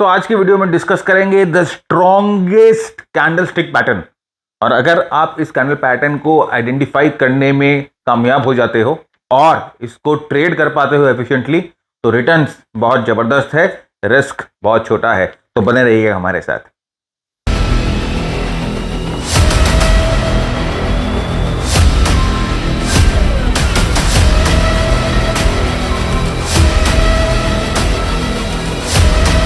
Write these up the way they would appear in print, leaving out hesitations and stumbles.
दोस्तों आज की वीडियो में डिस्कस करेंगे द स्ट्रॉन्गेस्ट कैंडलस्टिक पैटर्न। और अगर आप इस कैंडल पैटर्न को आइडेंटिफाई करने में कामयाब हो जाते हो और इसको ट्रेड कर पाते हो एफिशिएंटली, तो रिटर्न्स बहुत जबरदस्त है, रिस्क बहुत छोटा है। तो बने रहिएगा हमारे साथ।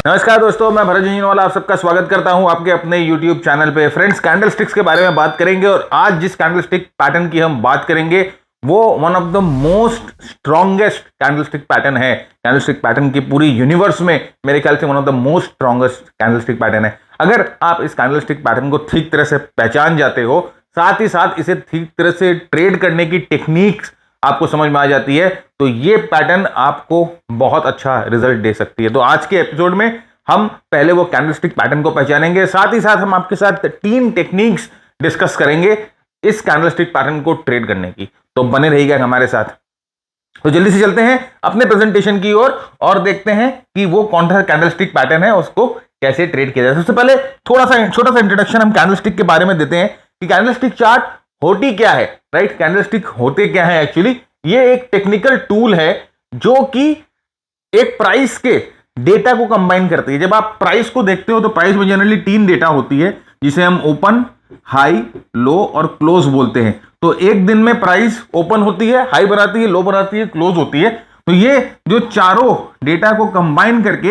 नमस्कार दोस्तों, मैं भरत झुंझुनवाला आप सबका स्वागत करता हूं आपके अपने YouTube चैनल पे। फ्रेंड्स, कैंडलस्टिक्स के बारे में बात करेंगे और आज जिस कैंडलस्टिक पैटर्न की हम बात करेंगे वो one of the most strongest candlestick pattern है। कैंडलस्टिक पैटर्न की पूरी यूनिवर्स में मेरे ख्याल से one of the most strongest candlestick pattern है। अगर आप इस कैंडलस्टिक पैटर्न को ठीक तरह से पहचान जाते हो, साथ ही साथ इसे ठीक तरह से ट्रेड करने की टेक्निक्स आपको समझ में आ जाती है, तो ये पैटर्न आपको बहुत अच्छा रिजल्ट दे सकती है। तो आज के एपिसोड में हम पहले वो कैंडलस्टिक पैटर्न को पहचानेंगे, साथ ही साथ हम आपके साथ 3 टेक्निक्स डिस्कस करेंगे इस कैंडलस्टिक पैटर्न को ट्रेड करने की। तो बने रहिएगा हमारे साथ। तो जल्दी से चलते हैं अपने प्रेजेंटेशन की ओर और देखते हैं कि वो कौन सा कैंडलस्टिक पैटर्न है, उसको कैसे ट्रेड किया जाए। सबसे पहले छोटा सा इंट्रोडक्शन हम कैंडलस्टिक के बारे में देते हैं कि कैंडलस्टिक चार्ट होती क्या है, राइट। कैंडलस्टिक होते क्या है एक्चुअली, ये एक टेक्निकल टूल है जो कि एक प्राइस के डेटा को कंबाइन करती है। जब आप प्राइस को देखते हो तो प्राइस में जनरली 3 डेटा होती है, जिसे हम ओपन, हाई, लो और क्लोज बोलते हैं। तो एक दिन में प्राइस ओपन होती है, हाई बनाती है, लो बनाती है, क्लोज होती है। तो ये जो चारों डेटा को कंबाइन करके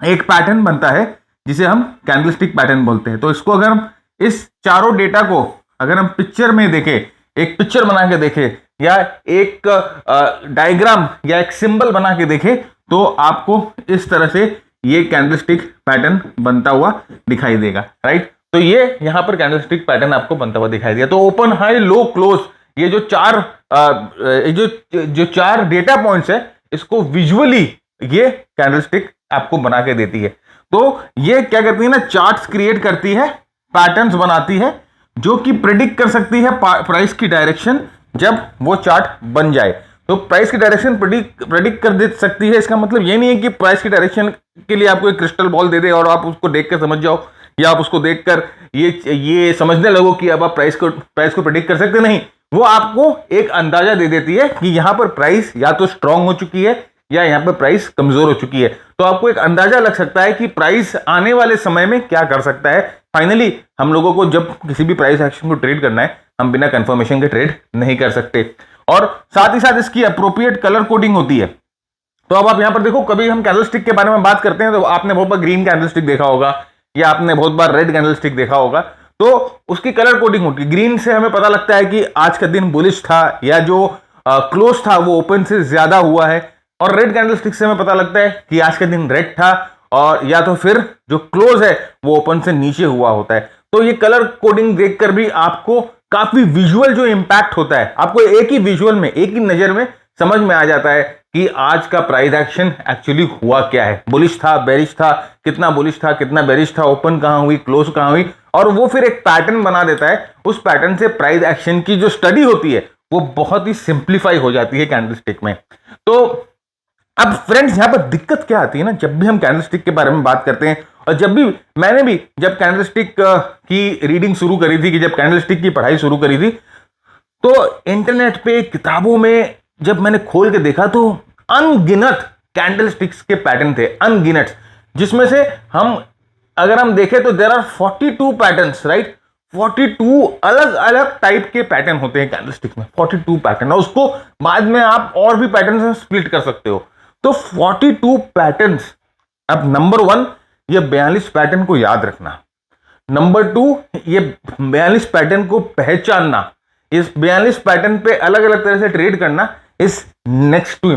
एक पैटर्न बनता है जिसे हम कैंडलस्टिक पैटर्न बोलते हैं। तो इसको अगर हम इस चारों डेटा को अगर हम पिक्चर में देखें, एक पिक्चर बना के देखें या एक डायग्राम या एक सिंबल बना के देखें, तो आपको इस तरह से ये कैंडलस्टिक पैटर्न बनता हुआ दिखाई देगा, राइट। तो ये यहां पर कैंडलस्टिक पैटर्न आपको बनता हुआ दिखाई दिया। तो ओपन, हाई, लो, क्लोज, ये जो चार डेटा पॉइंट्स है, इसको विजुअली ये कैंडलस्टिक आपको बना के देती है। तो ये क्या करती है ना, चार्ट्स क्रिएट करती है, पैटर्न्स बनाती है जो कि प्रेडिक्ट कर सकती है प्राइस की डायरेक्शन जब वो चार्ट बन जाए। तो प्राइस की डायरेक्शन प्रेडिक्ट कर दे सकती है। इसका मतलब ये नहीं है कि प्राइस की डायरेक्शन के लिए आपको एक क्रिस्टल बॉल दे दे और आप उसको देखकर समझ जाओ, या आप उसको देखकर ये समझने लगो कि अब आप प्राइस को प्रेडिक्ट कर सकते नहीं। वो आपको एक अंदाजा दे देती है कि यहां पर प्राइस या तो स्ट्रांग हो चुकी है या यहां पर प्राइस कमजोर हो चुकी है। तो आपको एक अंदाजा लग सकता है कि प्राइस आने वाले समय में क्या कर सकता है। फाइनली हम लोगों को जब किसी भी प्राइस एक्शन को ट्रेड करना है, हम बिना कंफर्मेशन के ट्रेड नहीं कर सकते। और साथ ही साथ इसकी अप्रोप्रिएट कलर कोडिंग होती है। तो अब आप यहां पर देखो, कभी हम कैंडलस्टिक के बारे में बात करते हैं तो आपने बहुत बार ग्रीन कैंडलस्टिक देखा होगा या आपने बहुत बार रेड कैंडलस्टिक देखा होगा। तो उसकी कलर कोडिंग होती है। ग्रीन से हमें पता लगता है कि आज का दिन बुलिश था या जो क्लोज था वो ओपन से ज्यादा हुआ है, और रेड कैंडलस्टिक से हमें पता लगता है कि आज का दिन रेड था और या तो फिर जो क्लोज है वो ओपन से नीचे हुआ होता है। तो ये कलर कोडिंग देखकर भी आपको काफी विजुअल जो इंपैक्ट होता है, आपको एक ही विजुअल में, एक ही नजर में समझ में आ जाता है कि आज का प्राइस एक्शन एक्चुअली हुआ क्या है। बुलिश था, बेरिश था, कितना बुलिश था, कितना बेरिश था, ओपन कहां हुई, क्लोज कहां हुई, और वो फिर एक पैटर्न बना देता है। उस पैटर्न से प्राइस एक्शन की जो स्टडी होती है वो बहुत ही सिंप्लीफाई हो जाती है कैंडलस्टिक में। तो अब फ्रेंड्स, यहां पर दिक्कत क्या आती है ना, जब भी हम कैंडलस्टिक के बारे में बात करते हैं, और मैंने भी जब कैंडलस्टिक की रीडिंग शुरू करी थी, कि जब कैंडलस्टिक की पढ़ाई शुरू करी थी, तो इंटरनेट पे किताबों में जब मैंने खोल के देखा तो अनगिनत कैंडलस्टिक्स के पैटर्न थे, अनगिनत, जिसमें से अगर हम देखें तो देयर आर 42 पैटर्न्स, राइट। 42 अलग अलग टाइप के पैटर्न होते हैं कैंडलस्टिक में, 42 पैटर्न, और उसको बाद में आप और भी पैटर्न में स्प्लिट कर सकते हो। तो 42 पैटर्न्स। अब नंबर 1, ये 42 पैटर्न को याद रखना। नंबर 2, ये 42 पैटर्न को पहचानना, इस 42 पैटर्न पे अलग अलग तरह से ट्रेड करना is next to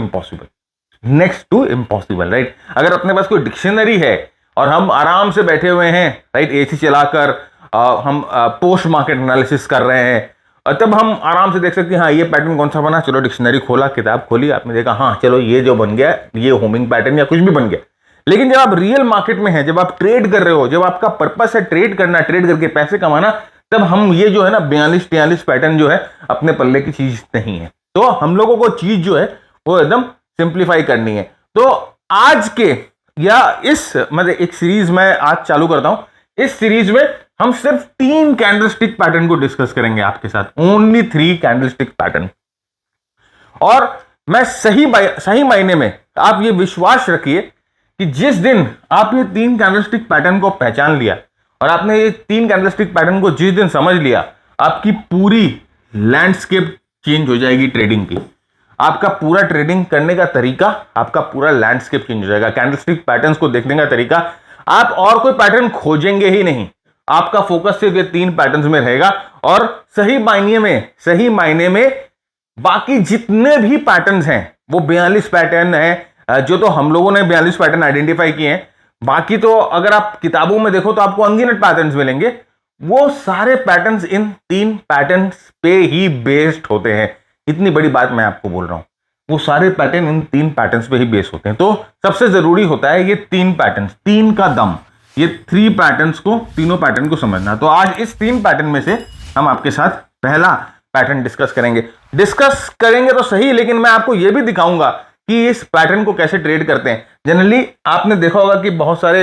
impossible, right. अगर अपने पास कोई डिक्शनरी है और हम आराम से बैठे हुए हैं, राइट, एसी चलाकर हम पोस्ट मार्केट एनालिसिस कर रहे हैं, और तब हम आराम से देख सकते हैं हाँ ये पैटर्न कौन सा बना, चलो डिक्शनरी खोला, किताब खोली, आपने देखा हाँ चलो ये जो बन गया ये होमिंग पैटर्न या कुछ भी बन गया। लेकिन जब आप रियल मार्केट में हैं, जब आप ट्रेड कर रहे हो, जब आपका पर्पस है ट्रेड करना, ट्रेड करके पैसे कमाना, तब हम ये जो है ना 42-43 पैटर्न जो है अपने पल्ले की चीज नहीं है। तो हम लोगों को चीज जो है वो एकदम सिंप्लीफाई करनी है। तो आज के या इस मतलब एक सीरीज मैं आज चालू करता हूं। इस सीरीज में हम सिर्फ 3 कैंडलस्टिक पैटर्न को डिस्कस करेंगे आपके साथ, ओनली 3 कैंडलस्टिक पैटर्न। और मैं सही मायने में आप ये विश्वास रखिए कि जिस दिन आप ये 3 कैंडलस्टिक पैटर्न को पहचान लिया और आपने ये 3 कैंडलस्टिक पैटर्न को जिस दिन समझ लिया, आपकी पूरी लैंडस्केप चेंज हो जाएगी ट्रेडिंग की। आपका पूरा ट्रेडिंग करने का तरीका, आपका पूरा लैंडस्केप चेंज हो जाएगा। कैंडलस्टिक पैटर्न्स को देखने का तरीका, आप और कोई पैटर्न खोजेंगे ही नहीं, आपका फोकस सिर्फ ये 3 पैटर्न्स में रहेगा। और सही मायने में बाकी जितने भी पैटर्न्स हैं वो 42 पैटर्न है, जो तो हम लोगों ने 42 पैटर्न आइडेंटिफाई किए हैं। बाकी तो अगर आप किताबों में देखो तो आपको अनगिनत पैटर्न्स मिलेंगे। वो सारे पैटर्न्स इन 3 पैटर्न्स पे ही बेस्ड होते हैं। इतनी बड़ी बात मैं आपको बोल रहा हूं, वो सारे पैटर्न इन 3 पैटर्न्स पे ही बेस होते हैं। तो सबसे जरूरी होता है ये 3 पैटर्न्स, 3 का दम, ये 3 पैटर्न्स को, तीनों पैटर्न को समझना। तो आज इस 3 पैटर्न में से हम आपके साथ पहला पैटर्न डिस्कस करेंगे तो सही, लेकिन मैं आपको यह भी दिखाऊंगा कि इस पैटर्न को कैसे ट्रेड करते हैं। जनरली आपने देखा होगा कि बहुत सारे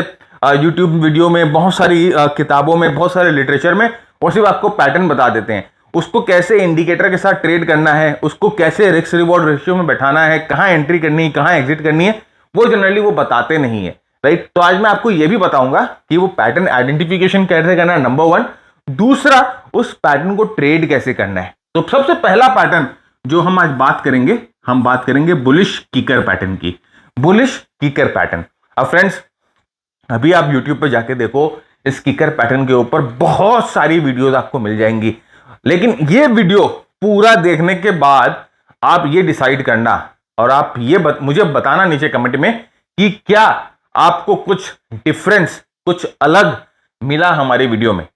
यूट्यूब वीडियो में, बहुत सारी किताबों में, बहुत सारे लिटरेचर में वो सिर्फ आपको पैटर्न बता देते हैं। उसको कैसे इंडिकेटर के साथ ट्रेड करना है, उसको कैसे रिस्क रिवॉर्ड रेशियो में बैठाना है, कहां एंट्री करनी है, कहां एग्जिट करनी है, वो जनरली वो बताते नहीं है, राइट। तो आज मैं आपको यह भी बताऊंगा कि वो पैटर्न आइडेंटिफिकेशन कैसे करना है, नंबर 1। दूसरा, उस पैटर्न को ट्रेड कैसे करना है। तो सबसे पहला पैटर्न जो हम आज बात करेंगे बुलिश किकर पैटर्न की। Bullish kicker pattern. अब फ्रेंड्स, अभी आप YouTube पे जाके देखो, इस किकर पैटर्न के ऊपर बहुत सारी वीडियोस आपको मिल जाएंगी, लेकिन ये वीडियो पूरा देखने के बाद आप ये डिसाइड करना और आप ये मुझे बताना नीचे कमेंट में कि क्या आपको कुछ डिफरेंस, कुछ अलग मिला हमारी वीडियो में,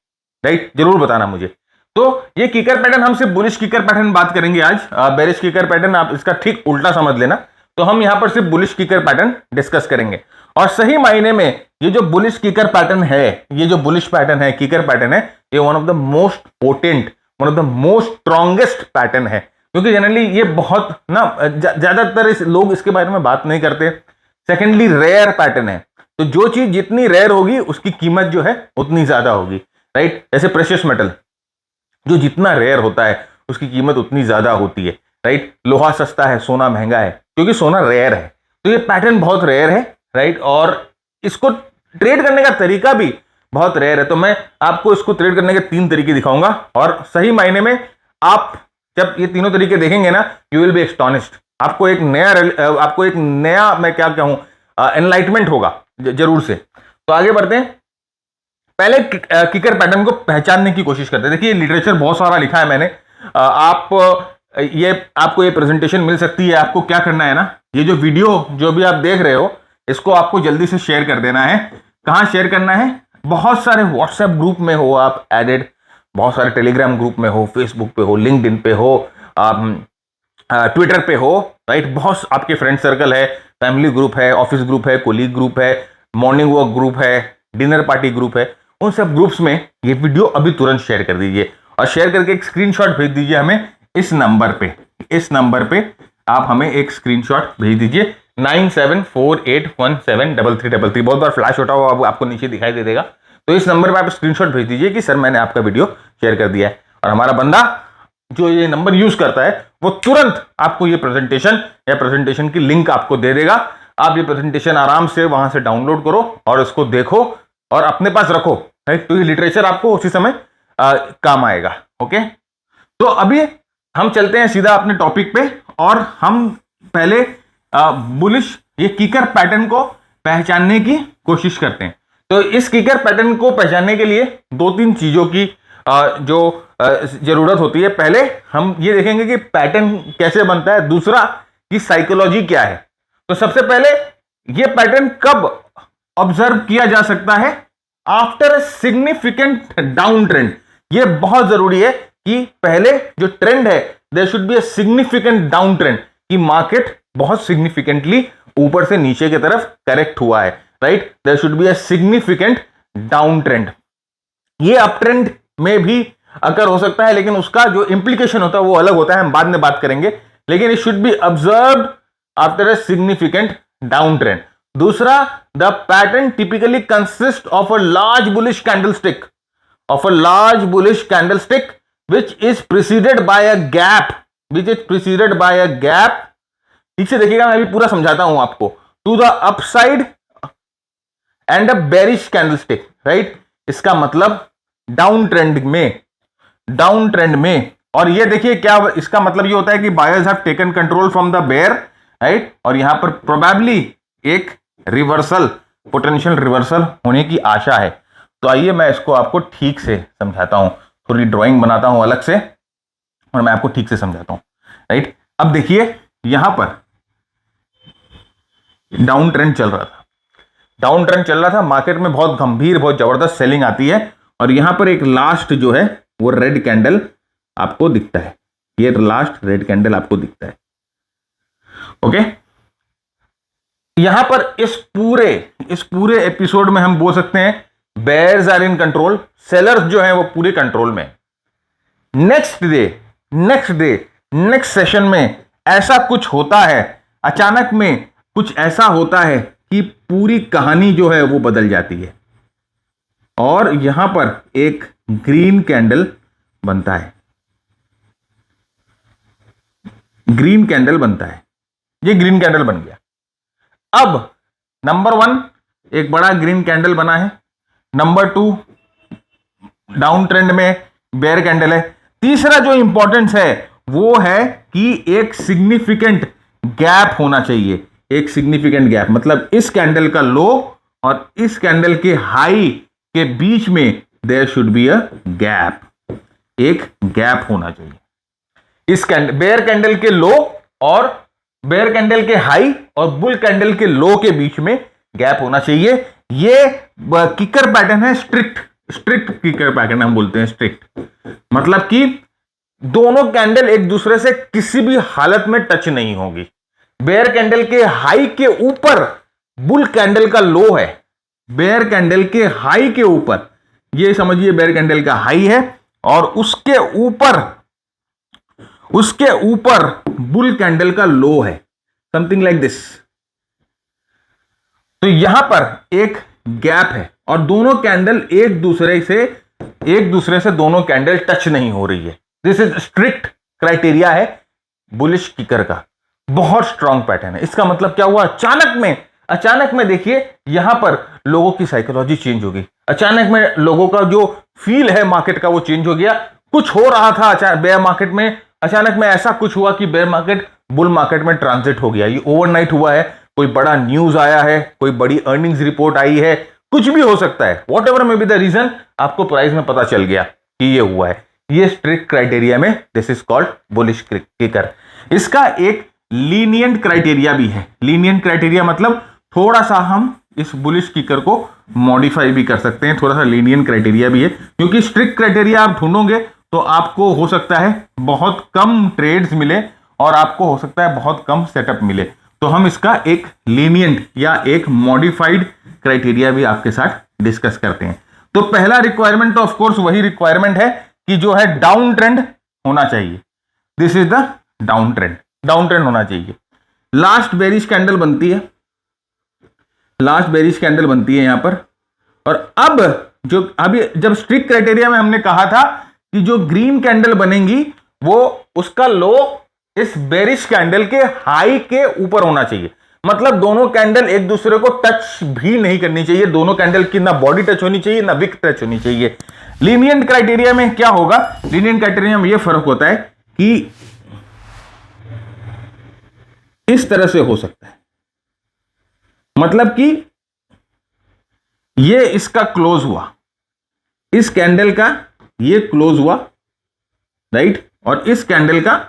राइट। जरूर बताना मुझे। तो ये किकर पैटर्न, हम सिर्फ बुलिश किकर पैटर्न बात करेंगे आज। बेरिश किकर पैटर्न आप इसका ठीक उल्टा समझ लेना। तो हम यहां पर सिर्फ बुलिश किकर पैटर्न डिस्कस करेंगे। और सही मायने में ये जो बुलिश किकर पैटर्न है, ये जो बुलिश पैटर्न है, किकर पैटर्न है, ये one of the most potent, one of the most strongest pattern है। क्योंकि जनरली ये बहुत ना ज्यादातर लोग इसके बारे में बात नहीं करते। सेकेंडली, रेयर पैटर्न है। तो जो चीज जितनी रेयर होगी उसकी कीमत जो है उतनी ज्यादा होगी, राइट। जैसे प्रेशियस मेटल, जो जितना रेयर होता है उसकी कीमत उतनी ज्यादा होती है, राइट। लोहा सस्ता है, सोना महंगा है, क्योंकि सोना रेयर है। तो ये पैटर्न बहुत रेयर है, राइट। और इसको ट्रेड करने का तरीका भी बहुत रेयर है। तो मैं आपको इसको ट्रेड करने के 3 तरीके दिखाऊंगा। और सही मायने में आप जब ये तीनों तरीके देखेंगे ना, यू विल बी एस्टॉनिश्ड। आपको एक नया मैं क्या कहूं, एनलाइटमेंट होगा जरूर से। तो आगे बढ़ते हैं। पहले किकर पैटर्न को पहचानने की कोशिश करते हैं। देखिए, लिटरेचर बहुत सारा लिखा है मैंने। आपको ये प्रेजेंटेशन मिल सकती है। आपको क्या करना है ना, ये जो वीडियो जो भी आप देख रहे हो, इसको आपको जल्दी से शेयर कर देना है। कहां शेयर करना है? बहुत सारे व्हाट्सएप ग्रुप में हो आप एडेड, बहुत सारे टेलीग्राम ग्रुप में हो, फेसबुक पे हो, लिंक्डइन पे हो, ट्विटर पे हो, राइट। बहुत आपके फ्रेंड सर्कल है, फैमिली ग्रुप है, ऑफिस ग्रुप है, कोलीग ग्रुप है, मॉर्निंग वॉक ग्रुप है, डिनर पार्टी ग्रुप है। उन सब ग्रुप्स में ये वीडियो अभी तुरंत शेयर कर दीजिए और शेयर करके एक स्क्रीनशॉट भेज दीजिए हमें इस नंबर पे आप हमें एक स्क्रीनशॉट भेज दीजिए 9748173333। बहुत बार फ्लैश होता हो, अब आपको नीचे दिखाई दे देगा। तो इस नंबर पे आप स्क्रीनशॉट भेज दीजिए कि सर मैंने आपका वीडियो शेयर कर दिया है। और हमारा बंदा जो ये नंबर यूज करता है वो तुरंत आपको ये प्रेजेंटेशन की लिंक आपको दे देगा। आप ये प्रेजेंटेशन आराम से वहां से डाउनलोड करो और इसको देखो और अपने पास रखो, राइट। तो ये लिटरेचर आपको उसी समय काम आएगा। ओके, तो अभी हम चलते हैं सीधा अपने टॉपिक पे और हम पहले बुलिश ये किकर पैटर्न को पहचानने की कोशिश करते हैं। तो इस किकर पैटर्न को पहचानने के लिए 2-3 चीजों की जो जरूरत होती है। पहले हम ये देखेंगे कि पैटर्न कैसे बनता है, दूसरा कि साइकोलॉजी क्या है। तो सबसे पहले ये पैटर्न कब ऑब्जर्व किया जा सकता है? After a significant down trend. ये बहुत जरूरी है कि पहले जो ट्रेंड है, there should be a significant down trend, कि मार्केट बहुत सिग्निफिकेंटली ऊपर से नीचे की तरफ करेक्ट हुआ है, right. There should be a significant down trend. ये अप ट्रेंड में भी अगर हो सकता है, लेकिन उसका जो इंप्लीकेशन होता है वो अलग होता है, हम बाद में बात करेंगे। लेकिन it should be observed after a significant down trend. दूसरा, the pattern typically consist of a large bullish candlestick, which is preceded by a gap, ठीक से देखिएगा, मैं अभी पूरा समझाता हूं आपको, to the upside and a bearish candlestick, right. इसका मतलब डाउन ट्रेंड में, और ये देखिए क्या इसका मतलब ये होता है कि buyers have taken control from the bear, right, और यहां पर प्रोबेबली एक रिवर्सल, पोटेंशियल रिवर्सल होने की आशा है। तो आइए मैं इसको आपको ठीक से समझाता हूं, थोड़ी ड्राइंग बनाता हूं अलग से और मैं आपको ठीक से समझाता हूं, राइट। अब देखिए यहां पर डाउन ट्रेंड चल रहा था, मार्केट में बहुत गंभीर, बहुत जबरदस्त सेलिंग आती है, और यहां पर एक लास्ट जो है वो रेड कैंडल आपको दिखता है, ये लास्ट रेड कैंडल आपको दिखता है, ओके। यहां पर इस पूरे एपिसोड में हम बोल सकते हैं bears are in control, sellers जो है वो पूरे कंट्रोल में। नेक्स्ट सेशन में ऐसा कुछ होता है, अचानक में कुछ ऐसा होता है कि पूरी कहानी जो है वो बदल जाती है, और यहां पर एक ग्रीन कैंडल बनता है, ये ग्रीन कैंडल बन गया। अब नंबर 1 एक बड़ा ग्रीन कैंडल बना है, नंबर 2 डाउन ट्रेंड में बेयर कैंडल है, तीसरा जो इंपॉर्टेंस है वो है कि एक सिग्निफिकेंट गैप होना चाहिए, एक सिग्निफिकेंट गैप, मतलब इस कैंडल का लो और इस कैंडल के हाई के बीच में there should be a gap, एक गैप होना चाहिए। इस बेयर कैंडल के लो और बेयर कैंडल के हाई और बुल कैंडल के लो के बीच में गैप होना चाहिए। ये किकर पैटर्न है, स्ट्रिक्ट किकर पैटर्न हम बोलते हैं, स्ट्रिक्ट मतलब कि दोनों कैंडल एक दूसरे से किसी भी हालत में टच नहीं होगी। बेयर कैंडल के हाई के ऊपर बुल कैंडल का लो है, बेयर कैंडल के हाई के ऊपर, ये समझिए बेयर कैंडल का हाई है और उसके ऊपर बुल कैंडल का लो है, समथिंग लाइक दिस। तो यहां पर एक गैप है और दोनों कैंडल एक दूसरे से दोनों कैंडल टच नहीं हो रही है। दिस इज स्ट्रिक्ट क्राइटेरिया है बुलिश किकर का, बहुत स्ट्रांग पैटर्न है। इसका मतलब क्या हुआ, अचानक में देखिए यहां पर लोगों की साइकोलॉजी चेंज हो गई, अचानक में लोगों का जो फील है मार्केट का वो चेंज हो गया। कुछ हो रहा था बेयर मार्केट में, अचानक में ऐसा कुछ हुआ कि बेयर मार्केट बुल मार्केट में ट्रांजिट हो गया। ये ओवरनाइट हुआ है, कोई बड़ा न्यूज आया है, कोई बड़ी अर्निंग्स रिपोर्ट आई है, कुछ भी हो सकता है, whatever may be the reason, आपको प्राइस में पता चल गया कि ये हुआ है। ये स्ट्रिक्ट क्राइटेरिया में this is called bullish kicker. इसका एक लीनियंट क्राइटेरिया भी है। लीनियंट क्राइटेरिया मतलब थोड़ा सा हम इस बुलिश किकर को मॉडिफाई भी कर सकते हैं, थोड़ा सा लीनियंट क्राइटेरिया भी है, क्योंकि स्ट्रिक्ट क्राइटेरिया आप ढूंढोगे तो आपको हो सकता है बहुत कम ट्रेड्स मिले और आपको हो सकता है बहुत कम सेटअप मिले। तो हम इसका एक लीनियंट या एक मॉडिफाइड क्राइटेरिया भी आपके साथ डिस्कस करते हैं। तो पहला रिक्वायरमेंट ऑफ कोर्स वही रिक्वायरमेंट है कि जो है डाउन ट्रेंड होना चाहिए, this is the down trend होना चाहिए। लास्ट बेरिश कैंडल बनती है, यहां पर। और अब अभी जब स्ट्रिक्ट क्राइटेरिया में हमने कहा था कि जो ग्रीन कैंडल बनेगी वो उसका लो इस बेरिश कैंडल के हाई के ऊपर होना चाहिए, मतलब दोनों कैंडल एक दूसरे को टच भी नहीं करनी चाहिए, दोनों कैंडल की ना बॉडी टच होनी चाहिए ना विक टच होनी चाहिए। लीनियंट क्राइटेरिया में क्या होगा, लीनियंट क्राइटेरिया में यह फर्क होता है कि इस तरह से हो सकता है, मतलब कि ये इसका क्लोज हुआ, इस कैंडल का ये क्लोज हुआ, राइट, और इस कैंडल का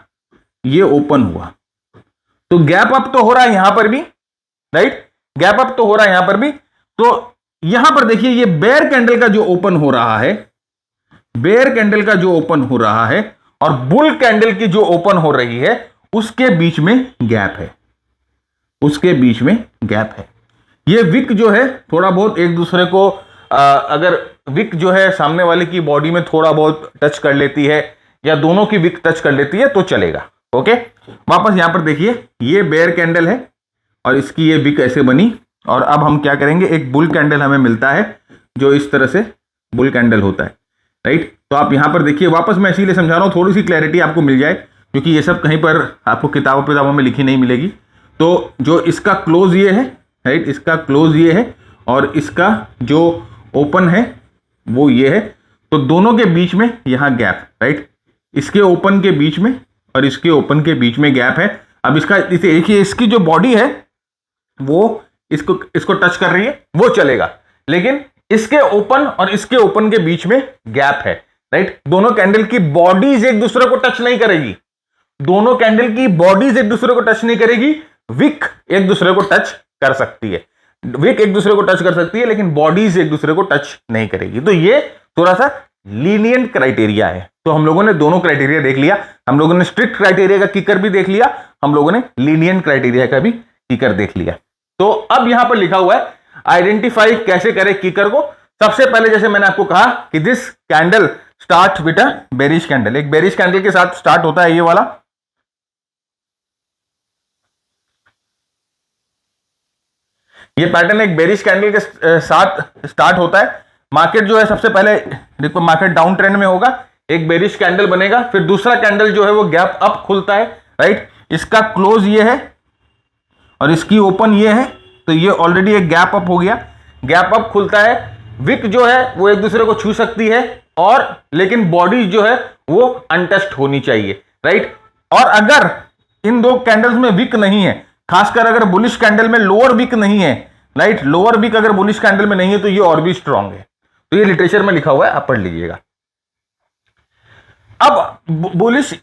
ये ओपन हुआ, तो गैप अप तो हो रहा है यहां पर भी, राइट, गैप अप तो हो रहा है यहां पर भी। तो यहां पर देखिए ये बेयर कैंडल का जो ओपन हो रहा है, बेयर कैंडल का जो ओपन हो रहा है और बुल कैंडल की जो ओपन हो रही है उसके बीच में गैप है, उसके बीच में गैप है। ये विक जो है थोड़ा बहुत एक दूसरे को अगर विक जो है सामने वाले की बॉडी में थोड़ा बहुत टच कर लेती है या दोनों की विक टच कर लेती है तो चलेगा, ओके। वापस यहां पर देखिए ये बेयर कैंडल है और इसकी ये विक ऐसे बनी और अब हम क्या करेंगे, एक बुल कैंडल हमें मिलता है जो इस तरह से बुल कैंडल होता है, राइट। तो आप यहां पर देखिए, वापस मैं इसीलिए समझा रहा हूं थोड़ी सी क्लैरिटी आपको मिल जाए, क्योंकि ये सब कहीं पर आपको किताबों में लिखी नहीं मिलेगी। तो जो इसका क्लोज ये है, राइट, इसका क्लोज ये है और इसका जो ओपन है वो ये है। तो दोनों के बीच में यहां गैप, राइट, इसके ओपन के बीच में और इसके ओपन के बीच में गैप है। अब इसका इसे देखिए, इसकी जो बॉडी है वो इसको टच कर रही है, वो चलेगा, लेकिन इसके ओपन और इसके ओपन के बीच में गैप है, राइट। दोनों कैंडल की बॉडीज एक दूसरे को टच नहीं करेगी, दोनों कैंडल की बॉडीज एक दूसरे को टच नहीं करेगी। विक एक दूसरे को टच कर सकती है, विक एक दूसरे को टच कर सकती है, लेकिन बॉडीज एक दूसरे को टच नहीं करेगी। तो ये थोड़ा सा लीनियंट क्राइटेरिया है। तो हम लोगों ने दोनों क्राइटेरिया देख लिया, हम लोगों ने स्ट्रिक्ट क्राइटेरिया का किकर भी देख लिया, हम लोगों ने लीनियंट क्राइटेरिया का भी किकर देख लिया। तो अब यहां पर लिखा हुआ है आइडेंटिफाई कैसे करें किकर को। सबसे पहले जैसे मैंने आपको कहा कि this candle start with a bearish candle, एक बेरिश कैंडल के साथ स्टार्ट होता है ये वाला। ये पैटर्न एक बेरिश कैंडल के साथ स्टार्ट होता है। मार्केट जो है सबसे पहले देखो, मार्केट डाउन ट्रेंड में होगा, एक बेरिश कैंडल बनेगा, फिर दूसरा कैंडल जो है वो गैप अप खुलता है, राइट। इसका क्लोज ये है और इसकी ओपन ये है, तो ये ऑलरेडी एक गैप अप हो गया, गैप अप खुलता है। विक जो है वो एक दूसरे को छू सकती है, और लेकिन बॉडी जो है वो अनटच्ड होनी चाहिए, राइट। और अगर इन दो कैंडल्स में विक नहीं है, खासकर अगर बुलिश कैंडल में लोअर विक नहीं है, राइट, लोअर विक अगर बुलिश कैंडल में नहीं है तो ये और भी स्ट्रांग है। तो ये लिटरेचर में लिखा हुआ है, आप पढ़ लीजिएगा। अब bullish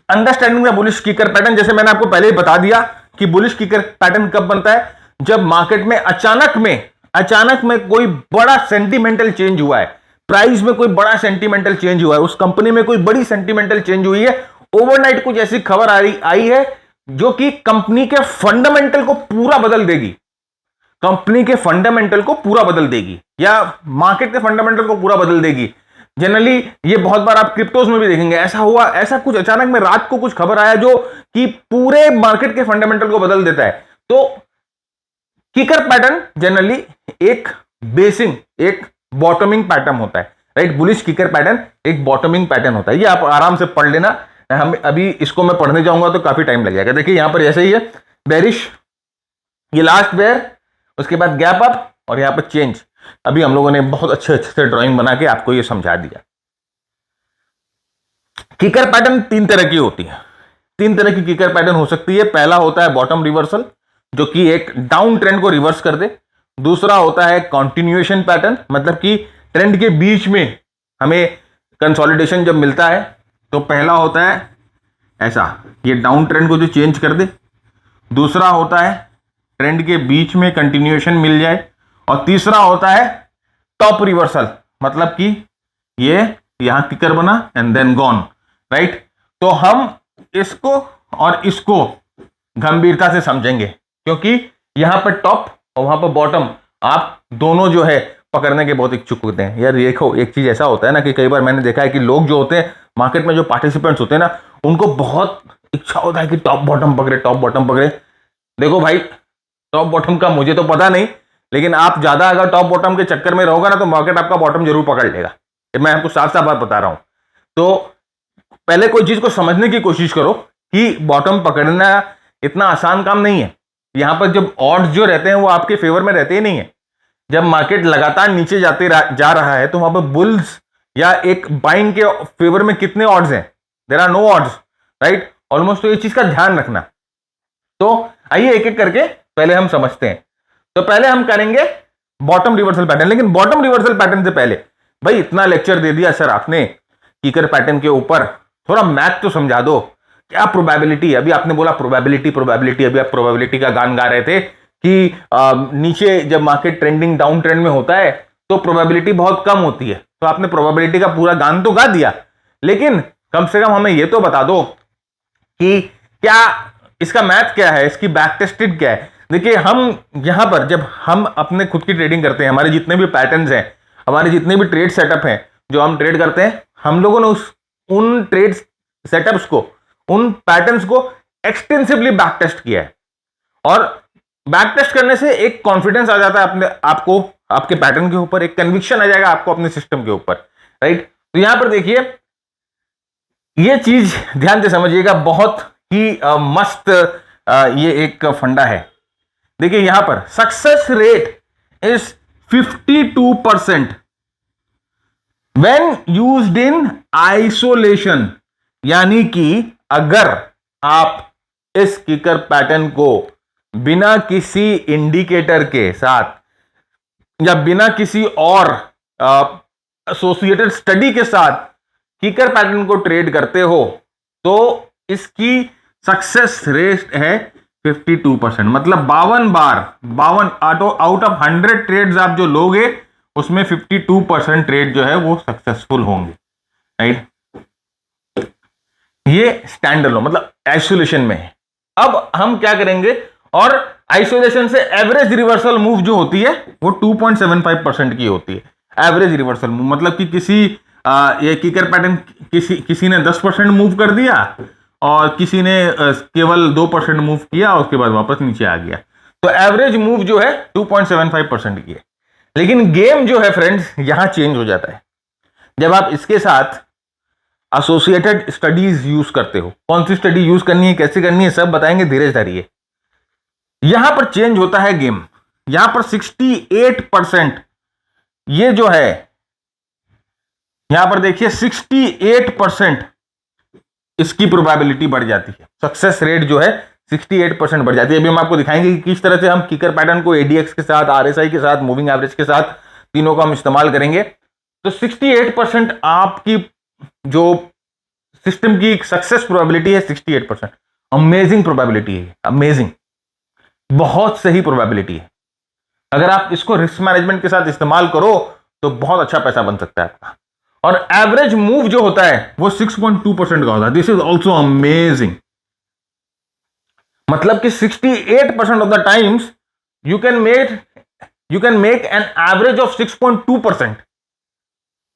understanding the bullish kicker pattern, जैसे मैंने आपको पहले ही बता दिया कि बुलिश किकर पैटर्न कब बनता है, जब मार्केट में अचानक में कोई बड़ा सेंटिमेंटल चेंज हुआ है, प्राइस में कोई बड़ा सेंटिमेंटल चेंज हुआ है, उस कंपनी में कोई बड़ी सेंटिमेंटल चेंज हुई है, ओवरनाइट कुछ ऐसी खबर आई है जो कि कंपनी के फंडामेंटल को पूरा बदल देगी, कंपनी के फंडामेंटल को पूरा बदल देगी या मार्केट के फंडामेंटल को पूरा बदल देगी। जनरली ये बहुत बार आप क्रिप्टोज में भी देखेंगे, ऐसा हुआ, ऐसा कुछ अचानक में रात को कुछ खबर आया जो कि पूरे मार्केट के फंडामेंटल को बदल देता है। तो किकर पैटर्न जनरली एक बेसिंग, एक बॉटमिंग पैटर्न होता है, राइट। बुलिश किकर पैटर्न एक बॉटमिंग पैटर्न होता है, ये आप आराम से पढ़ लेना। हम अभी इसको मैं पढ़ने जाऊंगा तो काफी टाइम लग जाएगा। देखिए यहां पर ऐसे ही है, बेरिश, ये लास्ट बेयर, उसके बाद गैप अप और यहां पर चेंज। अभी हम लोगों ने बहुत अच्छे से ड्राइंग बना के आपको ये समझा दिया। किकर पैटर्न तीन तरह की होती है, तीन तरह की किकर पैटर्न हो सकती है। पहला होता है बॉटम रिवर्सल, जो कि एक डाउन ट्रेंड को रिवर्स कर दे। दूसरा होता है कंटिन्यूएशन पैटर्न, मतलब कि ट्रेंड के बीच में हमें कंसोलिडेशन जब मिलता है तो पहला होता है ऐसा, ये डाउन ट्रेंड को जो चेंज कर दे। दूसरा होता है ट्रेंड के बीच में कंटिन्यूएशन मिल जाए, और तीसरा होता है टॉप रिवर्सल, मतलब कि ये यहां किकर बना एंड देन गॉन, राइट। तो हम इसको और इसको गंभीरता से समझेंगे, क्योंकि यहां पर टॉप और वहां पर बॉटम आप दोनों जो है पकड़ने के बहुत इच्छुक होते हैं। यार देखो, एक चीज ऐसा होता है ना कि कई बार मैंने देखा है कि लोग जो होते हैं मार्केट में, जो पार्टिसिपेंट्स होते हैं ना, उनको बहुत इच्छा होता है कि टॉप बॉटम पकड़े, टॉप बॉटम पकड़े। देखो भाई, टॉप बॉटम का मुझे तो पता नहीं, लेकिन आप ज्यादा अगर टॉप बॉटम के चक्कर में रहोगे ना तो मार्केट आपका बॉटम जरूर पकड़ लेगा। मैं आपको साफ साफ बात बता रहा हूं। तो पहले कोई चीज को समझने की कोशिश करो कि बॉटम पकड़ना इतना आसान काम नहीं है। यहां पर जब ऑड्स जो रहते हैं वो आपके फेवर में रहते ही नहीं है। जब मार्केट लगातार नीचे जा रहा है तो वहां पर बुल्स या एक बाइंग के फेवर में कितने ऑड्स हैं? There are no odds, right, almost. तो ये चीज का ध्यान रखना। तो आइए एक एक करके पहले हम समझते हैं। तो पहले हम करेंगे बॉटम रिवर्सल पैटर्न, लेकिन बॉटम रिवर्सल पैटर्न से पहले भाई इतना लेक्चर दे दिया सर आपने किकर पैटर्न के ऊपर, थोड़ा मैथ तो समझा दो। क्या प्रोबेबिलिटी, अभी आपने बोला प्रोबेबिलिटी, अभी आप प्रोबेबिलिटी का गान गा रहे थे कि नीचे जब मार्केट ट्रेंडिंग डाउन ट्रेंड में होता है तो प्रोबेबिलिटी बहुत कम होती है। तो आपने प्रोबेबिलिटी का पूरा गान तो गा दिया, लेकिन कम से कम हमें यह तो बता दो कि क्या इसका मैथ क्या है, इसकी बैक टेस्टेड क्या है। देखिए, हम यहां पर जब हम अपने खुद की ट्रेडिंग करते हैं, हमारे जितने भी पैटर्न्स हैं, हमारे जितने भी ट्रेड सेटअप हैं जो हम ट्रेड करते हैं, हम लोगों ने उन ट्रेड सेटअप्स को, उन पैटर्न्स को एक्सटेंसिवली बैक टेस्ट किया है। और बैक टेस्ट करने से एक कॉन्फिडेंस आ जाता है अपने आपको, आपके पैटर्न के ऊपर एक कन्विक्शन आ जाएगा आपको अपने सिस्टम के ऊपर, राइट। तो यहां पर देखिए ये चीज ध्यान से समझिएगा, बहुत ही मस्त ये एक फंडा है। देखिए यहां पर success rate is 52% when used in isolation, यानी कि अगर आप इस किकर पैटर्न को बिना किसी इंडिकेटर के साथ या बिना किसी और एसोसिएटेड स्टडी के साथ किकर पैटर्न को ट्रेड करते हो तो इसकी सक्सेस रेट है 52%, मतलब 52 आउट ऑफ 100 ट्रेड्स आप जो लोगे उसमें 52% ट्रेड जो है वो सक्सेसफुल होंगे, राइट। ये स्टैंड अलोन मतलब आइसोलेशन में है। अब हम क्या करेंगे, और आइसोलेशन से एवरेज रिवर्सल मूव जो होती है वो 2.75% की होती है। एवरेज रिवर्सल मूव मतलब कि किसी ये किकर पैटर्न किसी ने 10% मूव कर दिया और किसी ने केवल 2% मूव किया, उसके बाद वापस नीचे आ गया, तो एवरेज मूव जो है 2.75% की है। लेकिन गेम जो है फ्रेंड्स यहां चेंज हो जाता है जब आप इसके साथ एसोसिएटेड स्टडीज यूज करते हो। कौन सी स्टडी यूज करनी है, कैसे करनी है, सब बताएंगे, धीरे धीरे। यहां पर चेंज होता है गेम। यहां पर 68% ये जो है, यहां पर देखिए 68% इसकी प्रोबेबिलिटी बढ़ जाती है, सक्सेस रेट जो है 68% बढ़ जाती है। अभी हम आपको दिखाएंगे कि किस तरह से हम किकर पैटर्न को एडीएक्स के साथ, आरएसआई के साथ, मूविंग एवरेज के साथ, तीनों का हम इस्तेमाल करेंगे। तो 68% आपकी जो सिस्टम की सक्सेस प्रोबेबिलिटी है 68%। अमेजिंग प्रोबेबिलिटी है, अमेजिंग, बहुत सही प्रोबेबिलिटी है। अगर आप इसको रिस्क मैनेजमेंट के साथ इस्तेमाल करो तो बहुत अच्छा पैसा बन सकता है आपका। और एवरेज मूव जो होता है वो 6.2% का होता है। दिस इज ऑल्सो अमेजिंग, मतलब कि 68% of the times you can make an average of 6.2%,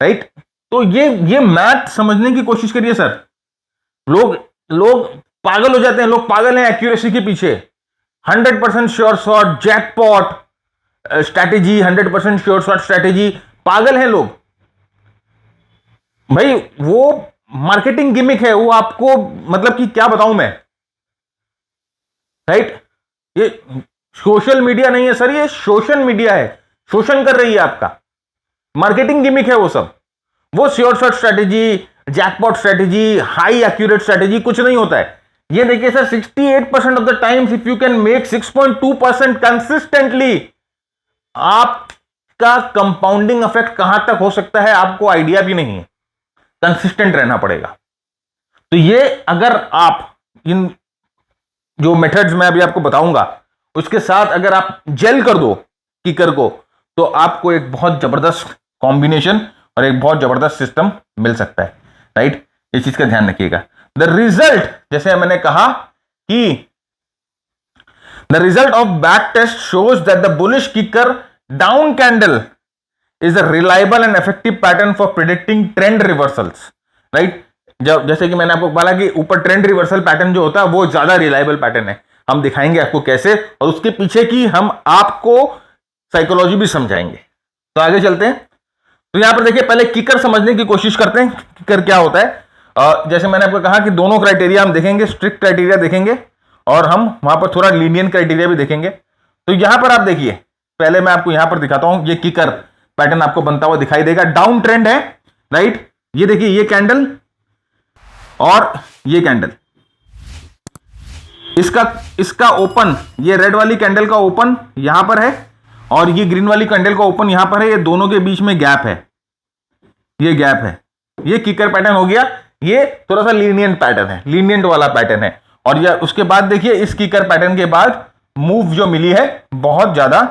right. तो ये मैथ समझने की कोशिश करिए सर। लोग पागल हो जाते हैं, लोग पागल हैं एक्यूरेसी के पीछे। 100% sure shot, jackpot strategy, 100% sure shot strategy, पागल हैं लोग भाई। वो मार्केटिंग गिमिक है, वो आपको मतलब कि क्या बताऊं मैं, राइट। ये सोशल मीडिया नहीं है सर, ये सोशल मीडिया है, शोषण कर रही है आपका। मार्केटिंग गिमिक है वो सब। वो sure shot strategy, jackpot strategy, high accurate strategy कुछ नहीं होता है। ये देखिए sir, 68% of the times if you can make 6.2% consistently, आपका कंपाउंडिंग इफेक्ट कहां तक हो सकता है आपको आइडिया भी नहीं है। कंसिस्टेंट रहना पड़ेगा। तो ये अगर आप इन जो मेथड्स मैं अभी आपको बताऊंगा उसके साथ अगर आप जेल कर दो किकर को, तो आपको एक बहुत जबरदस्त कॉम्बिनेशन और एक बहुत जबरदस्त सिस्टम मिल सकता है, राइट। इस चीज का ध्यान रखिएगा। द रिजल्ट, जैसे मैंने कहा कि the result of back test shows that the bullish kicker down candle is a reliable and effective pattern for predicting trend reversals, right। जब जैसे कि मैंने आपको बोला कि ऊपर ट्रेंड रिवर्सल पैटर्न जो होता है वो ज्यादा रिलायबल पैटर्न है। हम दिखाएंगे आपको कैसे, और उसके पीछे की हम आपको साइकोलॉजी भी समझाएंगे। तो आगे चलते हैं। तो यहां पर देखिए, पहले किकर समझने की कोशिश करते हैं, किकर क्या होता है। जैसे मैंने आपको कहा कि दोनों क्राइटेरिया हम देखेंगे, स्ट्रिक्ट क्राइटेरिया देखेंगे और हम वहां पर थोड़ा लीनियंट क्राइटेरिया भी देखेंगे। तो यहां पर आप देखिए, पहले मैं आपको यहां पर दिखाता हूं, ये किकर पैटर्न आपको बनता हुआ दिखाई देगा। डाउन ट्रेंड है, राइट। ये देखिए, ये कैंडल और ये कैंडल, इसका ओपन, ये रेड वाली कैंडल का ओपन यहां पर है और ये ग्रीन वाली कैंडल का ओपन यहां पर है। ये दोनों के बीच में गैप है, ये गैप है। ये किकर पैटर्न हो गया। ये थोड़ा सा लीनियंट पैटर्न है, लीनियंट वाला पैटर्न है। और ये उसके बाद देखिए, इस किकर पैटर्न के बाद मूव जो मिली है बहुत ज्यादा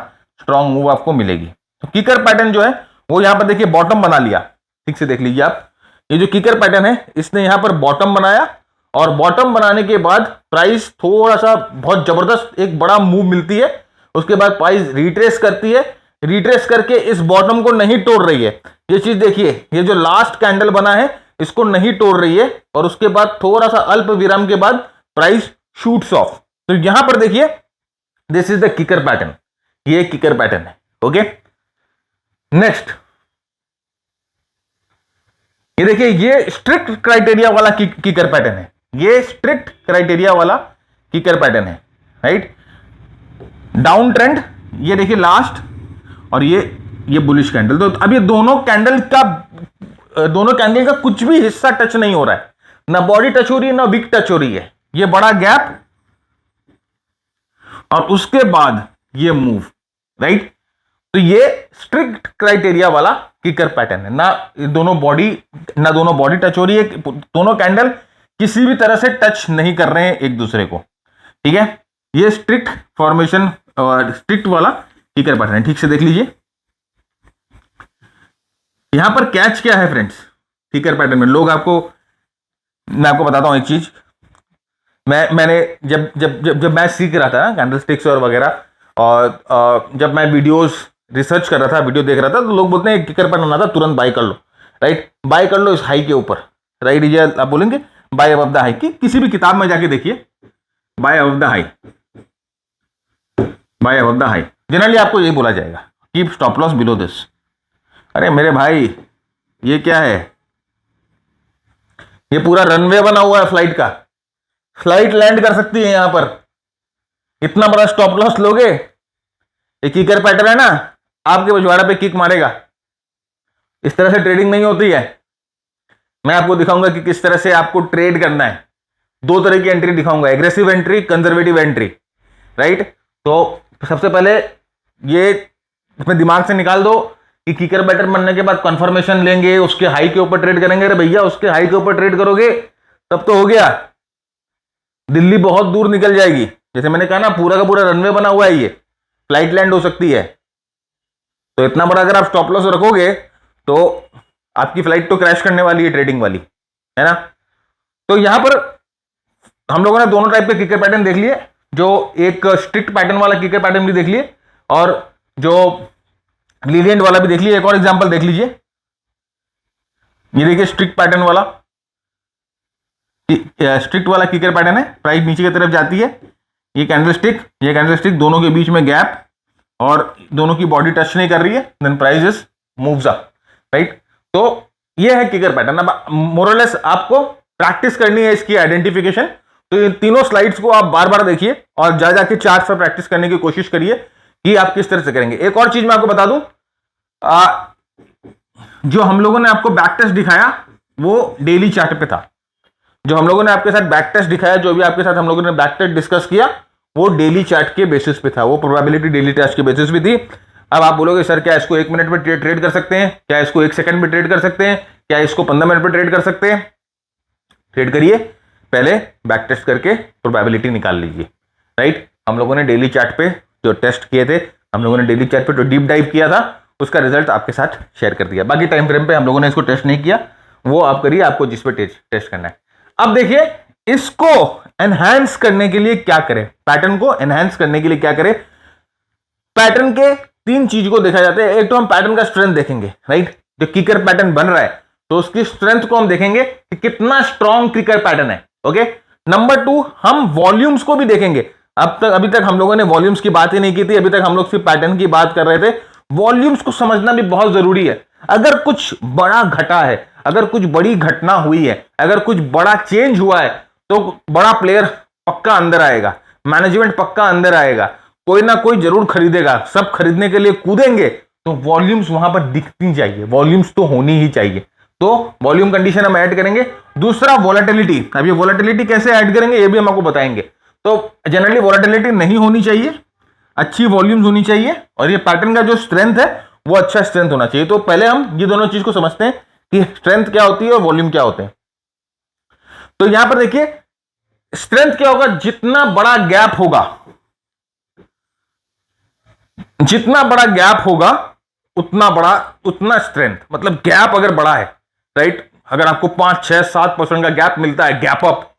स्ट्रॉन्ग मूव आपको मिलेगी। तो किकर पैटर्न जो है वो यहां पर देखिए बॉटम बना लिया, ठीक से देख लीजिए आप। ये जो किकर पैटर्न है इसने यहां पर बॉटम बनाया और बॉटम बनाने के बाद प्राइस थोड़ा सा बहुत जबरदस्त एक बड़ा मूव मिलती है। उसके बाद प्राइस रिट्रेस करती है, रिट्रेस करके इस बॉटम को नहीं तोड़ रही है। ये चीज देखिए, ये जो लास्ट कैंडल बना है इसको नहीं तोड़ रही है और उसके बाद थोड़ा सा अल्प विराम के बाद प्राइस शूट्स ऑफ। तो यहां पर देखिए this is the kicker pattern, ये किकर पैटर्न है। ओके, नेक्स्ट ये देखिए, ये स्ट्रिक्ट क्राइटेरिया वाला किकर पैटर्न है, ये स्ट्रिक्ट क्राइटेरिया वाला किकर पैटर्न है, राइट। डाउन ट्रेंड, ये देखिए लास्ट, और ये बुलिश कैंडल। तो अब ये दोनों कैंडल का कुछ भी हिस्सा टच नहीं हो रहा है, ना बॉडी टच हो रही है ना विक टच हो रही है, ये बड़ा गैप और उसके बाद ये मूव, राइट। तो ये स्ट्रिक्ट क्राइटेरिया वाला किकर पैटर्न है, ना दोनों बॉडी टच हो रही है, दोनों कैंडल किसी भी तरह से टच नहीं कर रहे हैं एक दूसरे को, ठीक है। ये स्ट्रिक्ट फॉर्मेशन और स्ट्रिक्ट वाला किकर पैटर्न है, ठीक से देख लीजिए। यहां पर कैच क्या है फ्रेंड्स, किकर पैटर्न में मैं आपको बताता हूं एक चीज। मैंने जब मैं सीख रहा था ना कैंडलस्टिक्स और वगैरह, और जब मैं वीडियोस रिसर्च कर रहा था, वीडियो देख रहा था, तो लोग बोलते हैं किकर पैटर्न आता, तुरंत बाय कर लो, राइट। बाय कर लो इस हाई के ऊपर, राइट। ये आप बोलेंगे बाय अबव द हाई, की किसी भी किताब में जाके देखिए, buy above the high, buy above the high, generally आपको यही बोला जाएगा, keep stop loss below this. अरे मेरे भाई, ये क्या है, ये पूरा रनवे बना हुआ है फ्लाइट का, फ्लाइट लैंड कर सकती है यहां पर, इतना बड़ा स्टॉप लॉस लोगे? ये किकर पैटर्न है ना, आपके पिछवाड़े पे किक मारेगा। इस तरह से ट्रेडिंग नहीं होती है। मैं आपको दिखाऊंगा कि किस तरह से आपको ट्रेड करना है। दो तरह की एंट्री दिखाऊंगा, aggressive entry, conservative entry, right. तो सबसे पहले ये अपने दिमाग से निकाल दो कि किकर पैटर्न बनने के बाद कंफर्मेशन लेंगे, उसके हाई के ऊपर ट्रेड करेंगे। अरे भैया, उसके हाई के ऊपर ट्रेड करोगे तब तो हो गया, दिल्ली बहुत दूर निकल जाएगी। जैसे मैंने कहा ना, पूरा का पूरा रनवे बना हुआ है, ये फ्लाइट लैंड हो सकती है। तो इतना बड़ा अगर आप स्टॉप लॉस रखोगे तो आपकी फ्लाइट तो क्रैश करने वाली है, ट्रेडिंग वाली, है ना। तो यहां पर हम लोगों ने दोनों टाइप के किकर पैटर्न देख लिए, जो एक स्ट्रिक्ट पैटर्न वाला किकर पैटर्न भी देख लिए और जो लीनियंट वाला भी देख लिए। एक और एग्जांपल देख लीजिए, ये देखिए स्ट्रिक्ट पैटर्न वाला, स्ट्रिक्ट वाला किकर पैटर्न है, प्राइस नीचे की तरफ जाती है, ये कैंडलस्टिक दोनों के बीच में गैप और दोनों की बॉडी टच नहीं कर रही है, then price is moves up, right. तो ये है किकर पैटर्न। अब मोरलेस आपको प्रैक्टिस करनी है इसकी आइडेंटिफिकेशन। तो इन तीनों स्लाइड्स को आप बार बार देखिए और जा जाके चार्ट पर प्रैक्टिस करने की कोशिश करिए कि आप किस तरह से करेंगे। एक और चीज मैं आपको बता दूं, जो हम लोगों ने आपको बैक टेस्ट दिखाया वो डेली चार्ट पे था। जो हम लोगों ने आपके साथ बैक टेस्ट दिखाया, जो भी आपके साथ हम लोगों ने बैक टेस्ट डिस्कस किया, वो डेली चार्ट के बेसिस पे था, वो प्रोबेबिलिटी डेली टेस्ट के बेसिस पे थी। अब आप बोलोगे सर क्या इसको 1 मिनट में ट्रेड कर सकते हैं, क्या इसको 1 सेकंड में ट्रेड कर सकते हैं, क्या इसको 15 मिनट में ट्रेड कर सकते हैं? ट्रेड करिए, पहले बैक टेस्ट करके प्रोबेबिलिटी निकाल लीजिए, राइट। हम लोगों ने डेली चार्ट पे जो टेस्ट किए थे, हम लोगों ने डेली चार्ट पे जो डीप डाइव किया था, उसका रिजल्ट आपके साथ शेयर कर दिया। बाकी टाइम फ्रेम पे हम लोगों ने इसको टेस्ट नहीं किया, वो आप करिए, आपको जिस पे टेस्ट करना है। अब देखिए, इसको एनहांस करने के लिए क्या करें, पैटर्न को एनहांस करने के लिए क्या करें। पैटर्न के 3 चीज को देखा जाता है। एक तो हम पैटर्न का स्ट्रेंथ देखेंगे, राइट। जो किकर पैटर्न बन रहा है तो उसकी स्ट्रेंथ को हम देखेंगे कि कितना स्ट्रॉन्ग किकर पैटर्न है, ओके। नंबर 2, हम वॉल्यूम्स को भी देखेंगे। अभी तक हम लोगों ने वॉल्यूम्स की बात ही नहीं की थी, अभी तक हम लोग सिर्फ पैटर्न की बात कर रहे थे। वॉल्यूम्स को समझना भी बहुत जरूरी है। अगर कुछ बड़ा घटा है, अगर कुछ बड़ी घटना हुई है, अगर कुछ बड़ा चेंज हुआ है, तो बड़ा प्लेयर पक्का अंदर आएगा, मैनेजमेंट पक्का अंदर आएगा, कोई ना कोई जरूर खरीदेगा, सब खरीदने के लिए कूदेंगे, तो वॉल्यूम्स वहां पर दिखनी चाहिए, वॉल्यूम्स तो होनी ही चाहिए। तो वॉल्यूम कंडीशन हम ऐड करेंगे। दूसरा वोलेटिलिटी। अब ये वोलेटिलिटी कैसे ऐड करेंगे ये भी हम आपको बताएंगे। तो जनरली वोलेटिलिटी नहीं होनी चाहिए, अच्छी वॉल्यूम्स होनी चाहिए, और ये पैटर्न का जो स्ट्रेंथ है वो अच्छा स्ट्रेंथ होना चाहिए। तो पहले हम ये दोनों चीज को समझते हैं कि स्ट्रेंथ क्या होती है और वॉल्यूम क्या होते हैं। तो यहां पर देखिए, स्ट्रेंथ क्या होगा, जितना बड़ा गैप होगा, जितना बड़ा गैप होगा उतना स्ट्रेंथ। मतलब गैप अगर बड़ा है, राइट, अगर आपको 5, 6, 7% का गैप मिलता है, गैप अप,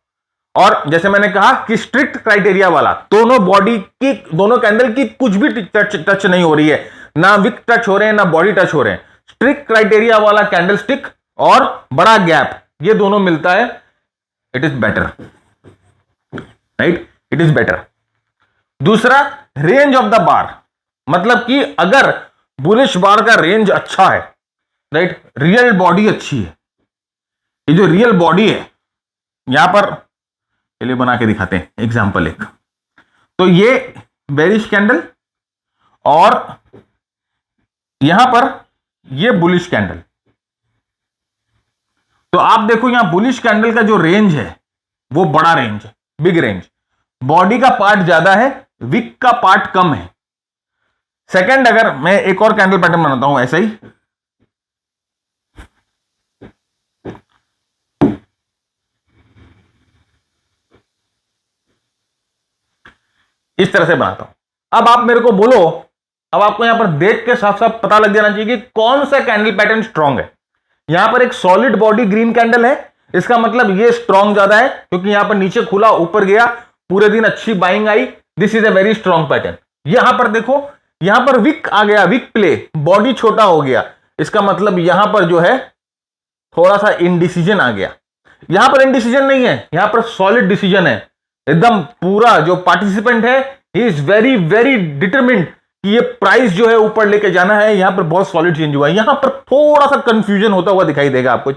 और जैसे मैंने कहा कि स्ट्रिक्ट क्राइटेरिया वाला, दोनों बॉडी की, दोनों कैंडल की कुछ भी टच नहीं हो रही है, ना विक टच हो रहे हैं ना बॉडी टच हो रहे हैं, स्ट्रिक्ट क्राइटेरिया वाला कैंडल स्टिक और बड़ा गैप, ये दोनों मिलता है, it is better, right, it is better. दूसरा, रेंज ऑफ द बार, मतलब कि अगर बुलिश बार का रेंज अच्छा है, राइट, रियल बॉडी अच्छी है, ये जो रियल बॉडी है यहां पर, चलिए बना के दिखाते हैं एग्जांपल एक। तो ये बेरिश कैंडल और यहां पर ये बुलिश कैंडल। तो आप देखो यहां बुलिश कैंडल का जो रेंज है वो बड़ा रेंज है, बिग रेंज, बॉडी का पार्ट ज्यादा है, विक का पार्ट कम है। सेकंड, अगर मैं एक और कैंडल पैटर्न बनाता हूं ऐसा ही, इस तरह से बनाता हूं। अब आप मेरे को बोलो, अब आपको यहां पर देख के साफ साफ पता लग जाना चाहिए कि कौन सा कैंडल पैटर्न स्ट्रांग है। यहां पर एक सॉलिड बॉडी ग्रीन कैंडल है, इसका मतलब ये स्ट्रांग ज्यादा है, क्योंकि यहां पर नीचे खुला ऊपर गया, पूरे दिन अच्छी buying I, this is a very strong pattern. यहां पर देखो, यहां पर विक आ गया, विक प्ले, बॉडी छोटा हो गया, इसका मतलब यहां पर जो है थोड़ा सा इनडिसीजन आ गया। यहां पर इनडिसीजन नहीं है, यहां पर सॉलिड डिसीजन है, एकदम पूरा जो पार्टिसिपेंट है he is very very determined कि ये प्राइस जो है ऊपर लेके जाना है। यहां पर बहुत सॉलिड चेंज हुआ है, यहां पर थोड़ा सा कंफ्यूजन होता हुआ दिखाई देगा आपको।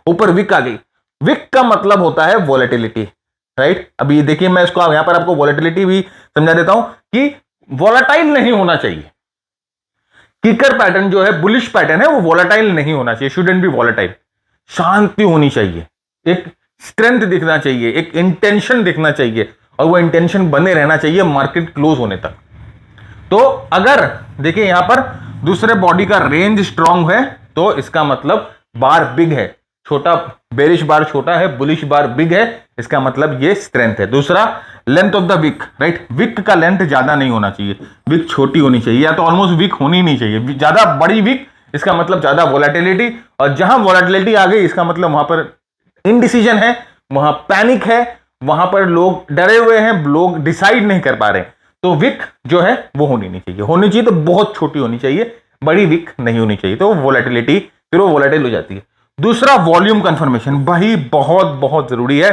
ऊपर विक आ गई, विक का मतलब होता है वॉलेटिलिटी, राइट। अभी देखिए मैं इसको यहां पर आपको वॉलेटिलिटी भी समझा देता हूं कि वॉलेटाइल नहीं होना चाहिए। किकर पैटर्न जो है, बुलिश पैटर्न है, वो वॉलेटाइल नहीं होना चाहिए, शुडंट बी वॉलेटाइल। शांति होनी चाहिए, एक स्ट्रेंथ दिखना चाहिए, एक इंटेंशन दिखना चाहिए, और वो इंटेंशन बने रहना चाहिए मार्केट क्लोज होने तक। तो अगर देखिए यहां पर दूसरे बॉडी का रेंज स्ट्रांग है तो इसका मतलब बार बिग है, छोटा बेरिश बार छोटा है, बुलिश बार बिग है, इसका मतलब ये स्ट्रेंथ है। दूसरा, length of the wick, right, wick का लेंथ ज्यादा नहीं होना चाहिए, विक छोटी होनी चाहिए, या तो ऑलमोस्ट विक होनी नहीं चाहिए। ज्यादा बड़ी विक इसका मतलब ज्यादा वोलेटिलिटी, और जहां वोलेटिलिटी आ गई इसका मतलब वहां पर इनडिसीजन है, वहां पैनिक है, वहां पर लोग डरे हुए हैं, लोग डिसाइड नहीं कर पा रहे। तो विक जो है वो होनी नहीं चाहिए, होनी चाहिए तो बहुत छोटी होनी चाहिए, बड़ी विक नहीं होनी चाहिए, तो वोलेटिलिटी फिर वो वोलेटाइल हो जाती है। दूसरा, वॉल्यूम कंफर्मेशन, भाई बहुत बहुत जरूरी है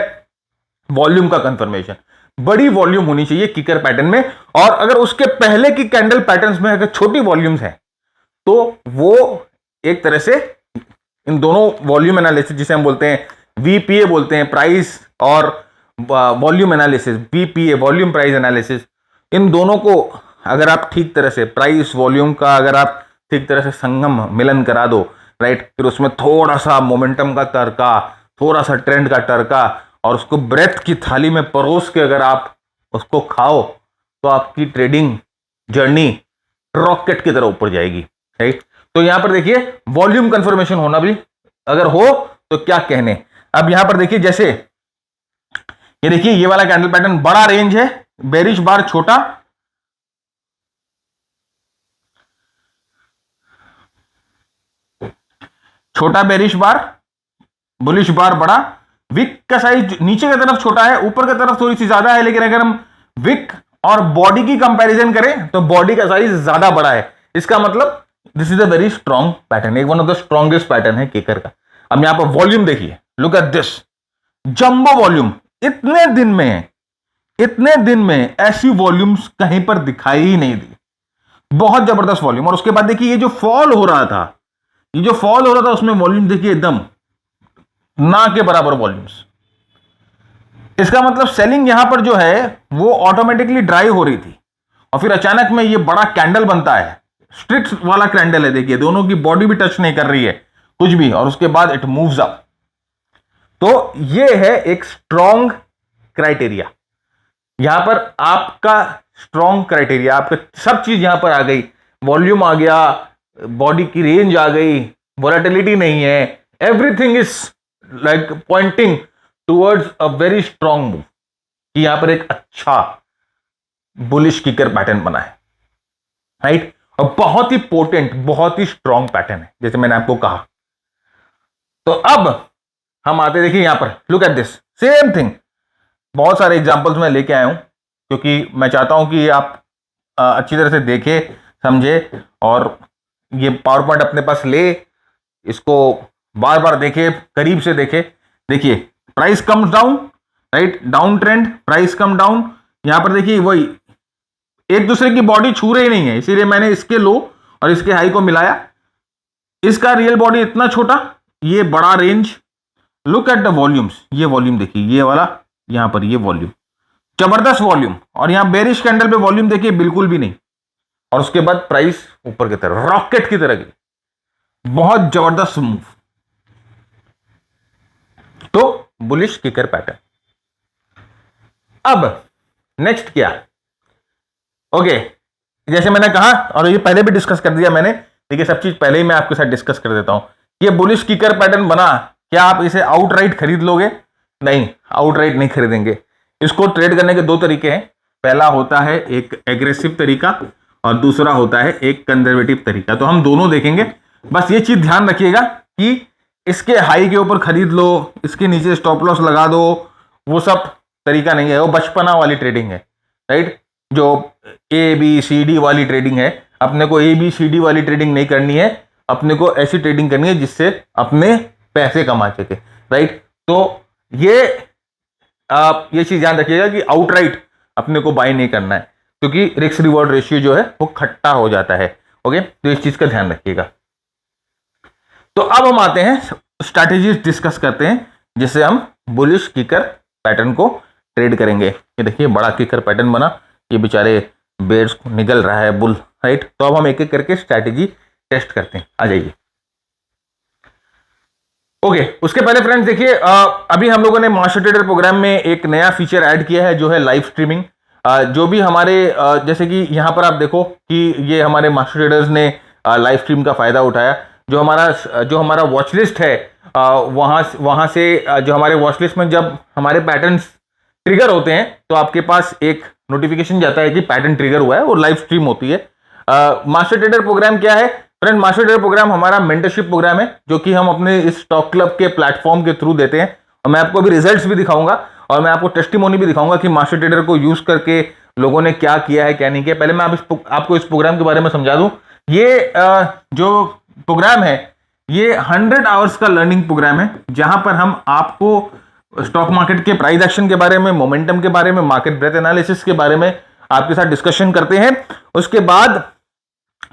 वॉल्यूम का कंफर्मेशन। बड़ी वॉल्यूम होनी चाहिए किकर पैटर्न में, और अगर उसके पहले की कैंडल पैटर्न्स में अगर छोटी वॉल्यूम्स हैं तो वो एक तरह से इन दोनों वॉल्यूम एनालिसिस, जिसे हम बोलते हैं वीपीए बोलते हैं, प्राइस और volume analysis, VPA volume price analysis, इन दोनों को अगर आप ठीक तरह से प्राइस वॉल्यूम का अगर आप ठीक तरह से संगम मिलन करा दो, राइट, फिर उसमें थोड़ा सा मोमेंटम का तड़का, थोड़ा सा ट्रेंड का तड़का, और उसको ब्रेथ की थाली में परोस के अगर आप उसको खाओ तो आपकी ट्रेडिंग जर्नी रॉकेट की तरह ऊपर जाएगी, राइट। तो यहां पर देखिए वॉल्यूम कंफर्मेशन होना भी अगर हो तो क्या कहने। अब यहां पर देखिए, जैसे ये देखिए ये वाला कैंडल पैटर्न बड़ा रेंज है, बेरिश बार छोटा, छोटा बेरिश बार, बुलिश बार बड़ा, विक का साइज नीचे की तरफ छोटा है, ऊपर की तरफ थोड़ी सी ज्यादा है, लेकिन अगर हम विक और बॉडी की कंपैरिजन करें तो बॉडी का साइज ज्यादा बड़ा है, इसका मतलब this is a very strong pattern, एक one of the strongest pattern है केकर का। अब यहां पर वॉल्यूम देखिए, look at this jumbo volume, इतने दिन में ऐसी वॉल्यूम्स कहीं पर दिखाई ही नहीं दी, बहुत जबरदस्त वॉल्यूम। और उसके बाद देखिए ये जो फॉल हो रहा था, ये जो फॉल हो रहा था उसमें वॉल्यूम देखिए एकदम ना के बराबर वॉल्यूम्स, इसका मतलब सेलिंग यहां पर जो है वो ऑटोमेटिकली ड्राई हो रही थी, और फिर अचानक में ये बड़ा कैंडल बनता है, स्ट्रिक्ट वाला कैंडल है, देखिए दोनों की बॉडी भी टच नहीं कर रही है कुछ भी, और उसके बाद इट मूव्स अप। तो ये है एक स्ट्रॉन्ग क्राइटेरिया, यहां पर आपका स्ट्रॉन्ग क्राइटेरिया, आपका सब चीज यहां पर आ गई, वॉल्यूम आ गया, बॉडी की रेंज आ गई, वोलेटिलिटी नहीं है, everything is like pointing towards a very strong move, कि यहां पर एक अच्छा बुलिश किकर पैटर्न बना है, राइट, और बहुत ही पोटेंट, बहुत ही स्ट्रॉन्ग पैटर्न है, जैसे मैंने आपको कहा। तो अब हम आते देखिए यहां पर, look at this same thing, बहुत सारे एग्जांपल्स मैं लेके आया हूं क्योंकि मैं चाहता हूं कि आप अच्छी तरह से देखें, समझे, और ये पावर पॉइंट अपने पास ले, इसको बार बार देखे, करीब से देखे। देखिए price comes down, right, down trend, price come down, यहां पर देखिए वही एक दूसरे की बॉडी छू रही नहीं है, इसीलिए मैंने इसके लो और इसके हाई को मिलाया। इसका रियल बॉडी इतना छोटा, ये बड़ा range. Look at the volumes, ये वॉल्यूम देखिए, ये वाला यहां पर ये वॉल्यूम, जबरदस्त वॉल्यूम। और यहां बेरिश कैंडल पे वॉल्यूम देखिए बिल्कुल भी नहीं। और उसके बाद प्राइस ऊपर की तरह रॉकेट की तरह की, बहुत जबरदस्त मूव। तो बुलिश किकर पैटर्न। अब नेक्स्ट क्या, ओके जैसे मैंने कहा और ये पहले भी डिस्कस कर दिया मैंने, देखिए सब चीज पहले ही मैं आपके साथ डिस्कस कर देता हूं। ये बुलिश किकर पैटर्न बना, क्या आप इसे आउटराइट खरीद लोगे? नहीं, आउटराइट नहीं खरीदेंगे। इसको ट्रेड करने के दो तरीके हैं। पहला होता है एक एग्रेसिव तरीका और दूसरा होता है एक कंजर्वेटिव तरीका। तो हम दोनों देखेंगे। बस ये चीज ध्यान रखिएगा कि इसके हाई के ऊपर खरीद लो, इसके नीचे स्टॉप लॉस लगा दो, वो सब तरीका नहीं है, वो बचपना वाली ट्रेडिंग है, राइट। जो ABCD वाली ट्रेडिंग है, अपने को ABCD वाली ट्रेडिंग नहीं करनी है, अपने को ऐसी ट्रेडिंग करनी है जिससे अपने पैसे कमा सके, राइट। तो ये चीज ध्यान रखिएगा कि आउटराइट अपने को बाय नहीं करना है, क्योंकि रिस्क रिवॉर्ड रेशियो जो है वो खट्टा हो जाता है। ओके, तो इस चीज का ध्यान रखिएगा। तो अब हम आते हैं स्ट्रैटेजीज डिस्कस करते हैं जिससे हम बुलिश किकर पैटर्न को ट्रेड करेंगे। ये देखिए बड़ा किकर पैटर्न बना, ये बेचारे बेयर्स को निकल रहा है बुल, राइट। तो अब हम एक एक करके स्ट्रैटेजी टेस्ट करते हैं, आ जाइए। ओके, उसके पहले फ्रेंड्स देखिए, अभी हम लोगों ने मास्टर ट्रेडर प्रोग्राम में एक नया फीचर ऐड किया है जो है लाइव स्ट्रीमिंग। जो भी हमारे जैसे कि यहाँ पर आप देखो कि ये हमारे मास्टर ट्रेडर्स ने लाइव स्ट्रीम का फायदा उठाया। जो हमारा वॉच लिस्ट है, वहां से जो हमारे वॉच लिस्ट में जब हमारे पैटर्न्स ट्रिगर होते हैं तो आपके पास एक नोटिफिकेशन जाता है कि पैटर्न ट्रिगर हुआ है, और लाइव स्ट्रीम होती है। मास्टर ट्रेडर प्रोग्राम क्या है फ्रेंड? मास्टर ट्रेडर प्रोग्राम हमारा मेंटरशिप प्रोग्राम है जो कि हम अपने इस स्टॉक क्लब के प्लेटफॉर्म के थ्रू देते हैं। और मैं आपको अभी रिजल्ट्स भी दिखाऊंगा और मैं आपको टेस्टिमोनी भी दिखाऊंगा कि मास्टर ट्रेडर को यूज करके लोगों ने क्या किया है क्या नहीं किया। पहले मैं आपको इस प्रोग्राम के बारे में समझा दूं। ये जो प्रोग्राम है ये 100 आवर्स का लर्निंग प्रोग्राम है, जहां पर हम आपको स्टॉक मार्केट के प्राइस एक्शन के बारे में, मोमेंटम के बारे में, मार्केट ब्रेथ एनालिसिस के बारे में आपके साथ डिस्कशन करते हैं। उसके बाद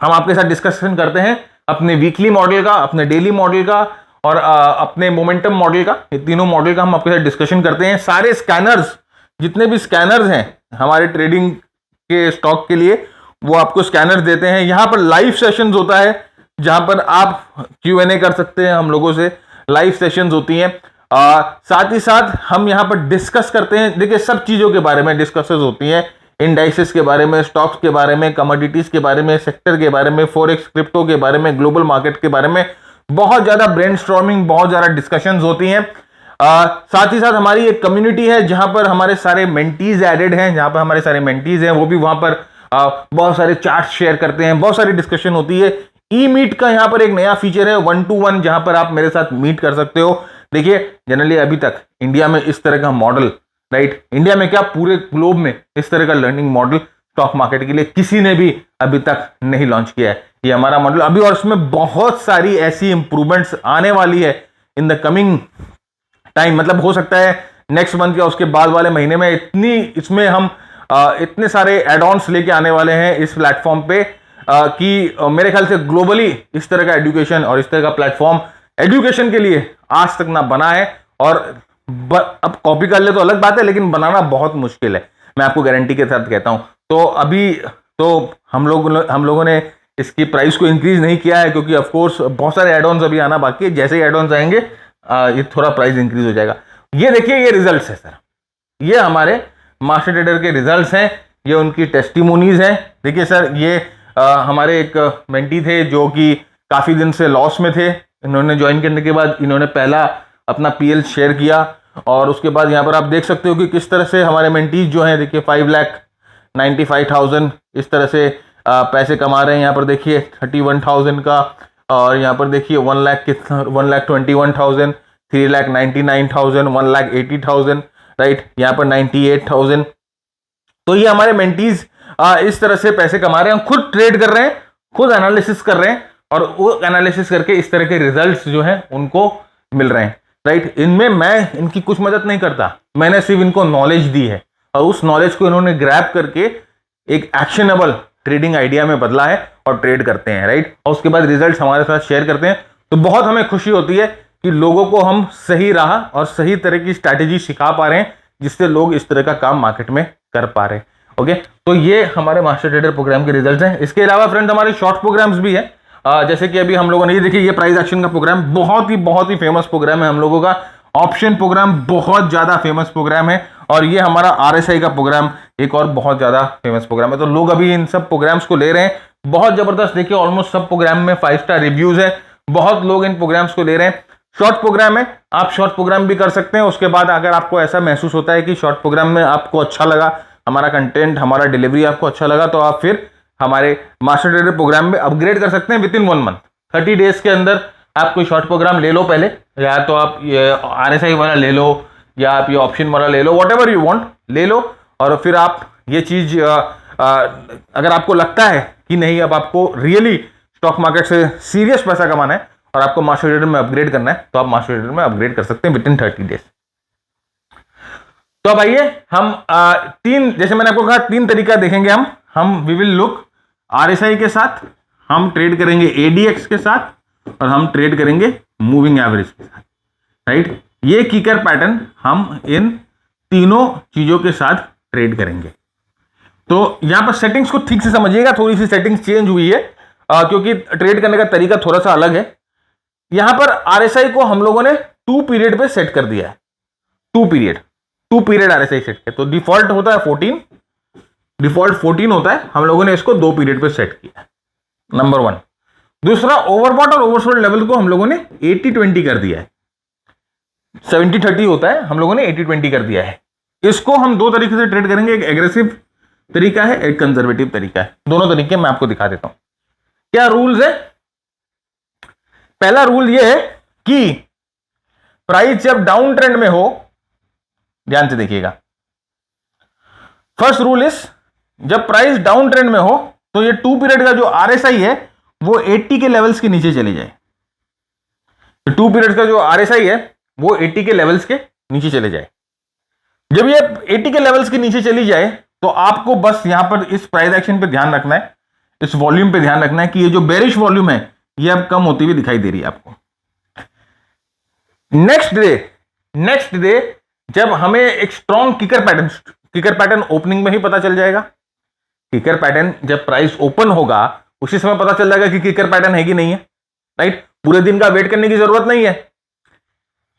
हम आपके साथ डिस्कशन करते हैं अपने वीकली मॉडल का, अपने डेली मॉडल का और अपने मोमेंटम मॉडल का। ये तीनों मॉडल का हम आपके साथ डिस्कशन करते हैं। सारे स्कैनर्स, जितने भी स्कैनर्स हैं हमारे ट्रेडिंग के स्टॉक के लिए, वो आपको स्कैनर्स देते हैं। यहां पर लाइव सेशंस होता है जहां पर आप Q&A कर सकते हैं हम लोगों से, लाइव सेशंस होती हैं। साथ ही साथ हम यहां पर डिस्कस करते हैं, देखिए सब चीजों के बारे में डिस्कसेस होती हैं, इंडाइसेस के बारे में, स्टॉक्स के बारे में, कमोडिटीज के बारे में, सेक्टर के बारे में, फॉरेक्स, क्रिप्टो के बारे में, ग्लोबल मार्केट के बारे में। बहुत ज्यादा ब्रेनस्टॉर्मिंग, बहुत ज्यादा डिस्कशंस होती हैं। साथ ही साथ हमारी एक कम्युनिटी है जहां पर हमारे सारे मेंटीज एडेड हैं, जहां पर हमारे सारे मेंटीज हैं, वो भी वहां पर बहुत सारे चार्ट शेयर करते हैं, बहुत सारी डिस्कशन होती है। मीट का यहां पर एक नया फीचर है 1-to-1, जहां पर आप मेरे साथ मीट कर सकते हो। देखिए जनरली अभी तक इंडिया में इस तरह का मॉडल, राइट, इंडिया में क्या पूरे ग्लोब में इस तरह का लर्निंग मॉडल स्टॉक मार्केट के लिए किसी ने भी अभी तक नहीं लॉन्च किया है। ये हमारा मॉडल अभी, और इसमें बहुत सारी ऐसी इंप्रूवमेंट्स आने वाली है इन द कमिंग टाइम। मतलब हो सकता है नेक्स्ट मंथ या उसके बाद वाले महीने में इसमें हम इतने सारे एड ऑन्स लेके आने वाले हैं इस प्लेटफॉर्म पे कि मेरे ख्याल से ग्लोबली इस तरह का एजुकेशन और इस तरह का प्लेटफॉर्म एजुकेशन के लिए आज तक ना बना है। और अब कॉपी कर ले तो अलग बात है, लेकिन बनाना बहुत मुश्किल है, मैं आपको गारंटी के साथ कहता हूं। तो अभी तो हम लोगों ने इसकी प्राइस को इंक्रीज नहीं किया है, क्योंकि ऑफ कोर्स बहुत सारे एड ऑन्स अभी आना बाकी है। जैसे ही एड ऑन्स आएंगे ये थोड़ा प्राइस इंक्रीज हो जाएगा। ये देखिए ये रिजल्ट्स है सर, ये हमारे मास्टर ट्रेडर के रिजल्ट्स हैं, ये उनकी टेस्टिमोनीज हैं। देखिए सर, ये हमारे एक मेंटी थे जो कि काफी दिन से लॉस में थे। इन्होंने ज्वाइन करने के बाद इन्होंने पहला अपना PL शेयर किया, और उसके बाद यहाँ पर आप देख सकते हो कि किस तरह से हमारे मेंटीज जो हैं, देखिए 5,95,000 इस तरह से पैसे कमा रहे हैं। यहाँ पर देखिए 31,000 का, और यहाँ पर देखिए 1 लाख कितना, 1,21,000, 3,99,000, 1,80,000, राइट, यहाँ पर 98,000। तो ये हमारे मेंटीज इस तरह से पैसे कमा रहे हैं, खुद ट्रेड कर रहे हैं, खुद एनालिसिस कर रहे हैं, और वो एनालिसिस करके इस तरह के रिजल्ट्स जो हैं उनको मिल रहे हैं, राइट। इनमें मैं इनकी कुछ मदद नहीं करता, मैंने सिर्फ इनको नॉलेज दी है, और उस नॉलेज को इन्होंने ग्रैब करके एक एक्शनेबल ट्रेडिंग आइडिया में बदला है और ट्रेड करते हैं, राइट। और उसके बाद रिजल्ट हमारे साथ शेयर करते हैं, तो बहुत हमें खुशी होती है कि लोगों को हम सही राह और सही तरह की स्ट्रैटेजी सिखा पा रहे हैं, जिससे लोग इस तरह का काम मार्केट में कर पा रहे हैं। ओके, तो ये हमारे मास्टर ट्रेडर प्रोग्राम के रिजल्ट्स हैं। इसके अलावा फ्रेंड्स हमारे शॉर्ट प्रोग्राम्स भी है, जैसे कि अभी हम लोगों ने ये देखिए, ये प्राइस एक्शन का प्रोग्राम बहुत ही फेमस प्रोग्राम है हम लोगों का। ऑप्शन प्रोग्राम बहुत ज्यादा फेमस प्रोग्राम है, और ये हमारा आरएसआई का प्रोग्राम एक और बहुत ज्यादा फेमस प्रोग्राम है। तो लोग अभी इन सब प्रोग्राम्स को ले रहे हैं, बहुत जबरदस्त। देखिए ऑलमोस्ट सब प्रोग्राम में 5 स्टार रिव्यूज है, बहुत लोग इन प्रोग्राम्स को ले रहे हैं। शॉर्ट प्रोग्राम है, आप शॉर्ट प्रोग्राम भी कर सकते हैं। उसके बाद अगर आपको ऐसा महसूस होता है कि शॉर्ट प्रोग्राम में आपको अच्छा लगा, हमारा कंटेंट, हमारा डिलीवरी आपको अच्छा लगा, तो आप फिर हमारे मास्टर ट्रेडर प्रोग्राम में अपग्रेड कर सकते हैं विद इन 1 मंथ। 30 डेज के अंदर आप कोई शॉर्ट प्रोग्राम ले लो पहले, या तो आप ये आरएसआई वाला ले लो, या आप ये ऑप्शन वाला ले लो, व्हाटएवर यू वांट ले लो। और फिर आप ये चीज अगर आपको लगता है कि नहीं, अब आपको रियली स्टॉक मार्केट से सीरियस पैसा कमाना है और आपको मास्टर ट्रेडर में अपग्रेड करना है, तो आप मास्टर ट्रेडर में अपग्रेड कर सकते हैं विद इन 30 डेज। तो अब आइए हम जैसे मैंने आपको कहा 3 तरीका देखेंगे हम वी विल लुक आरएसआई के साथ, हम ट्रेड करेंगे एडीएक्स के साथ, और हम ट्रेड करेंगे मूविंग एवरेज के साथ, राइट। ये किकर पैटर्न हम इन तीनों चीजों के साथ ट्रेड करेंगे। तो यहां पर सेटिंग्स को ठीक से समझिएगा, थोड़ी सी सेटिंग्स चेंज हुई है क्योंकि ट्रेड करने का तरीका थोड़ा सा अलग है। यहां पर आरएसआई को हम लोगों ने 2 पीरियड पे सेट कर दिया है, 2 पीरियड आरएसआई सेट किया। तो डिफॉल्ट होता है 14 होता है, हम लोगों ने इसको 2 पीरियड पे सेट किया है, नंबर 1। दूसरा, ओवरबॉट और ओवरसोल्ड लेवल को हम लोगों ने 80-20 कर दिया है। 70-30 होता है, हम लोगों ने 80-20 कर दिया है। इसको हम 2 तरीके से ट्रेड करेंगे, एक एग्रेसिव तरीका है, एक कंजर्वेटिव तरीका है। दोनों तरीके मैं आपको दिखा देता हूं। क्या रूल्स है? पहला रूल यह है कि प्राइस जब डाउन ट्रेंड में हो, ध्यान से देखिएगा, फर्स्ट रूल इज जब प्राइस डाउन ट्रेंड में हो तो ये 2 पीरियड का जो आरएसआई है वो 80 के लेवल्स के नीचे चले जाए। 2 पीरियड का जो आरएसआई है वो 80 के लेवल्स के नीचे चले जाए। जब ये 80 के लेवल्स के नीचे चली जाए तो आपको बस यहां पर इस प्राइस एक्शन पे ध्यान रखना है, इस वॉल्यूम पे ध्यान रखना है कि ये जो बेरिश वॉल्यूम है ये अब कम होती हुई दिखाई दे रही है आपको। नेक्स्ट डे जब हमें एक स्ट्रॉन्ग किकर पैटर्न ओपनिंग में ही पता चल जाएगा। किकर पैटर्न जब प्राइस ओपन होगा उसी समय पता चल जाएगा कि किकर पैटर्न है कि नहीं है, राइट। पूरे दिन का वेट करने की जरूरत नहीं है।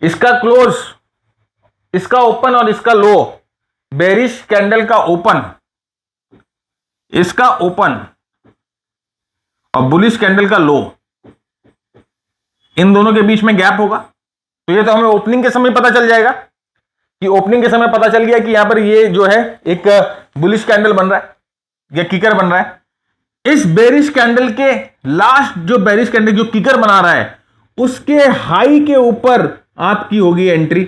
इसका क्लोज, इसका ओपन और इसका लो, बेरिश कैंडल का ओपन, इसका ओपन और बुलिश कैंडल का लो, इन दोनों के बीच में गैप होगा। तो ये तो हमें ओपनिंग के समय पता चल जाएगा कि ओपनिंग के समय पता चल गया कि यहां पर ये जो है एक बुलिश कैंडल बन रहा है या किकर बन रहा है। इस बेरिश कैंडल के लास्ट जो बेरिश कैंडल जो किकर बना रहा है उसके हाई के ऊपर आपकी होगी एंट्री